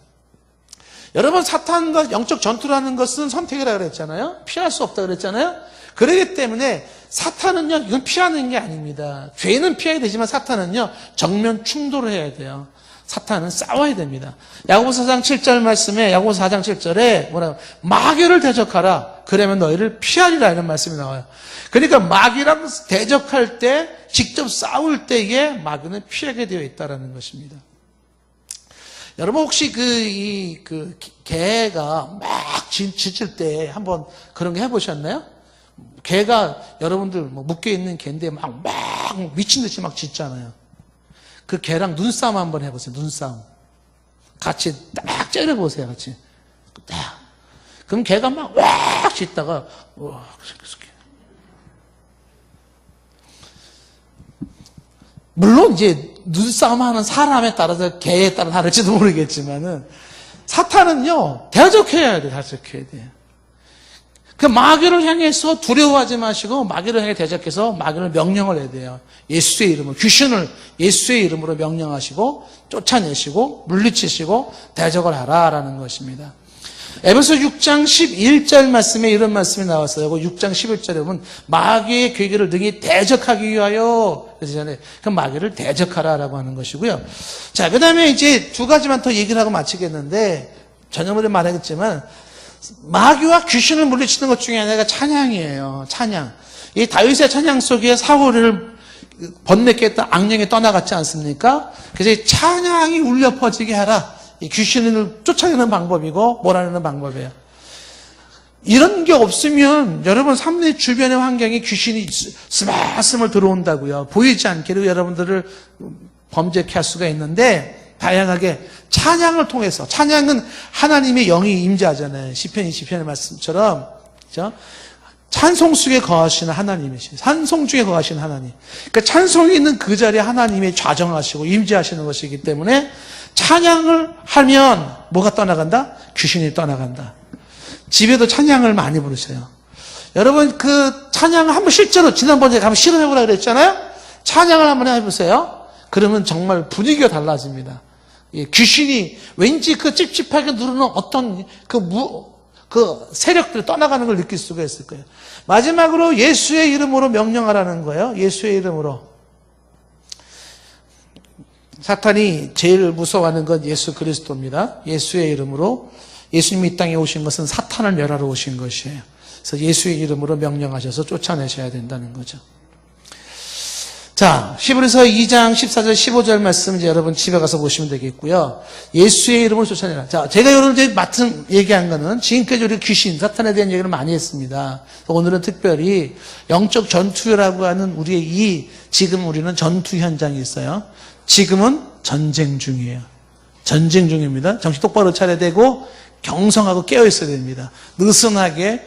여러분, 사탄과 영적 전투라는 것은 선택이라고 그랬잖아요. 피할 수 없다고 그랬잖아요. 그렇기 때문에 사탄은요, 이건 피하는 게 아닙니다. 죄는 피해야 되지만 사탄은요, 정면 충돌을 해야 돼요. 사탄은 싸워야 됩니다. 야고보서 4장 7절 말씀에, 야고보서 4장 7절에 뭐라고? 마귀를 대적하라. 그러면 너희를 피하리라. 이런 말씀이 나와요. 그러니까 마귀랑 대적할 때, 직접 싸울 때에 마귀는 피하게 되어 있다는 것입니다. 여러분, 혹시 개가 막 짖을 때 한번 그런 거 해보셨나요? 개가 여러분들 묶여있는 개인데 막 미친 듯이 막 짖잖아요. 그 개랑 눈싸움 한번 해보세요. 눈싸움. 같이 딱 째려보세요. 같이. 딱. 그럼 개가 막 짖다가 물론 이제 눈싸움 하는 사람에 따라서 개에 따라 다를지도 모르겠지만은 사탄은요, 대적해야 돼요. 대적해야 돼요. 그 마귀를 향해서 두려워하지 마시고 마귀를 향해 대적해서 마귀를 명령을 해야 돼요. 예수의 이름으로, 귀신을 예수의 이름으로 명령하시고 쫓아내시고 물리치시고 대적을 하라라는 것입니다. 에베소 6장 11절 말씀에 이런 말씀이 나왔어요. 6장 11절에 보면 마귀의 괴계를 능히 대적하기 위하여, 그래서 전에 그 마귀를 대적하라라고 하는 것이고요. 자, 그 다음에 이제 두 가지만 더 얘기를 하고 마치겠는데, 저녁에 말하겠지만 마귀와 귀신을 물리치는 것 중에 하나가 찬양이에요. 찬양. 이 다윗의 찬양 속에 사울을 번뇌케 했던 악령이 떠나갔지 않습니까? 그래서 이 찬양이 울려 퍼지게 하라. 이 귀신을 쫓아내는 방법이고 몰아내는 방법이에요. 이런 게 없으면 여러분 삶의 주변의 환경에 귀신이 스멀스멀 들어온다고요. 보이지 않게 여러분들을 범죄케 할 수가 있는데, 다양하게 찬양을 통해서, 찬양은 하나님의 영이 임재하잖아요. 시편 20편의 말씀처럼, 그렇죠? 찬송 속에 거하시는 하나님이시죠. 찬송 중에 거하시는 하나님. 그러니까 찬송이 있는 그 자리에 하나님이 좌정하시고 임재하시는 것이기 때문에 찬양을 하면 뭐가 떠나간다? 귀신이 떠나간다. 집에도 찬양을 많이 부르세요. 여러분, 그 찬양을 한번 실제로 지난번에 한번 실험해보라 그랬잖아요? 찬양을 한번 해보세요. 그러면 정말 분위기가 달라집니다. 귀신이 왠지 그 찝찝하게 누르는 어떤 그 세력들이 떠나가는 걸 느낄 수가 있을 거예요. 마지막으로 예수의 이름으로 명령하라는 거예요. 예수의 이름으로. 사탄이 제일 무서워하는 건 예수 그리스도입니다. 예수의 이름으로. 예수님이 이 땅에 오신 것은 사탄을 멸하러 오신 것이에요. 그래서 예수의 이름으로 명령하셔서 쫓아내셔야 된다는 거죠. 자, 히브리서 2장 14절 15절 말씀 이제 여러분 집에 가서 보시면 되겠고요. 예수의 이름을 쫓아내라. 자, 제가 여러분 이제 얘기한 거는 지금까지 우리 귀신, 사탄에 대한 얘기를 많이 했습니다. 오늘은 특별히 영적 전투라고 하는 우리의 지금 우리는 전투 현장이 있어요. 지금은 전쟁 중이에요. 전쟁 중입니다. 정신 똑바로 차려야 되고 경성하고 깨어 있어야 됩니다. 느슨하게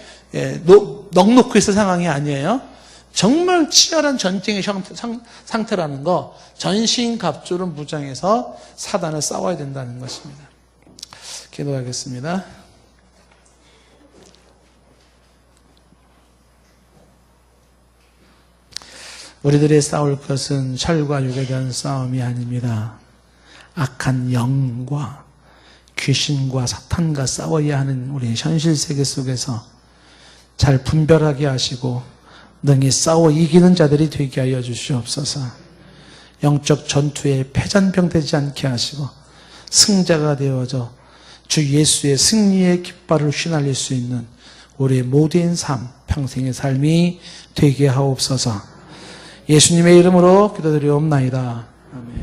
넉넉히 있을 상황이 아니에요. 정말 치열한 전쟁의 상태라는 거, 전신갑주를 무장해서 사단을 싸워야 된다는 것입니다. 기도하겠습니다. 우리들이 싸울 것은 혈과 육에 대한 싸움이 아닙니다. 악한 영과 귀신과 사탄과 싸워야 하는 우리 현실 세계 속에서 잘 분별하게 하시고 능히 싸워 이기는 자들이 되게 하여 주시옵소서. 영적 전투에 패잔병 되지 않게 하시고 승자가 되어져 주 예수의 승리의 깃발을 휘날릴 수 있는 우리의 모든 삶, 평생의 삶이 되게 하옵소서. 예수님의 이름으로 기도드리옵나이다. 아멘.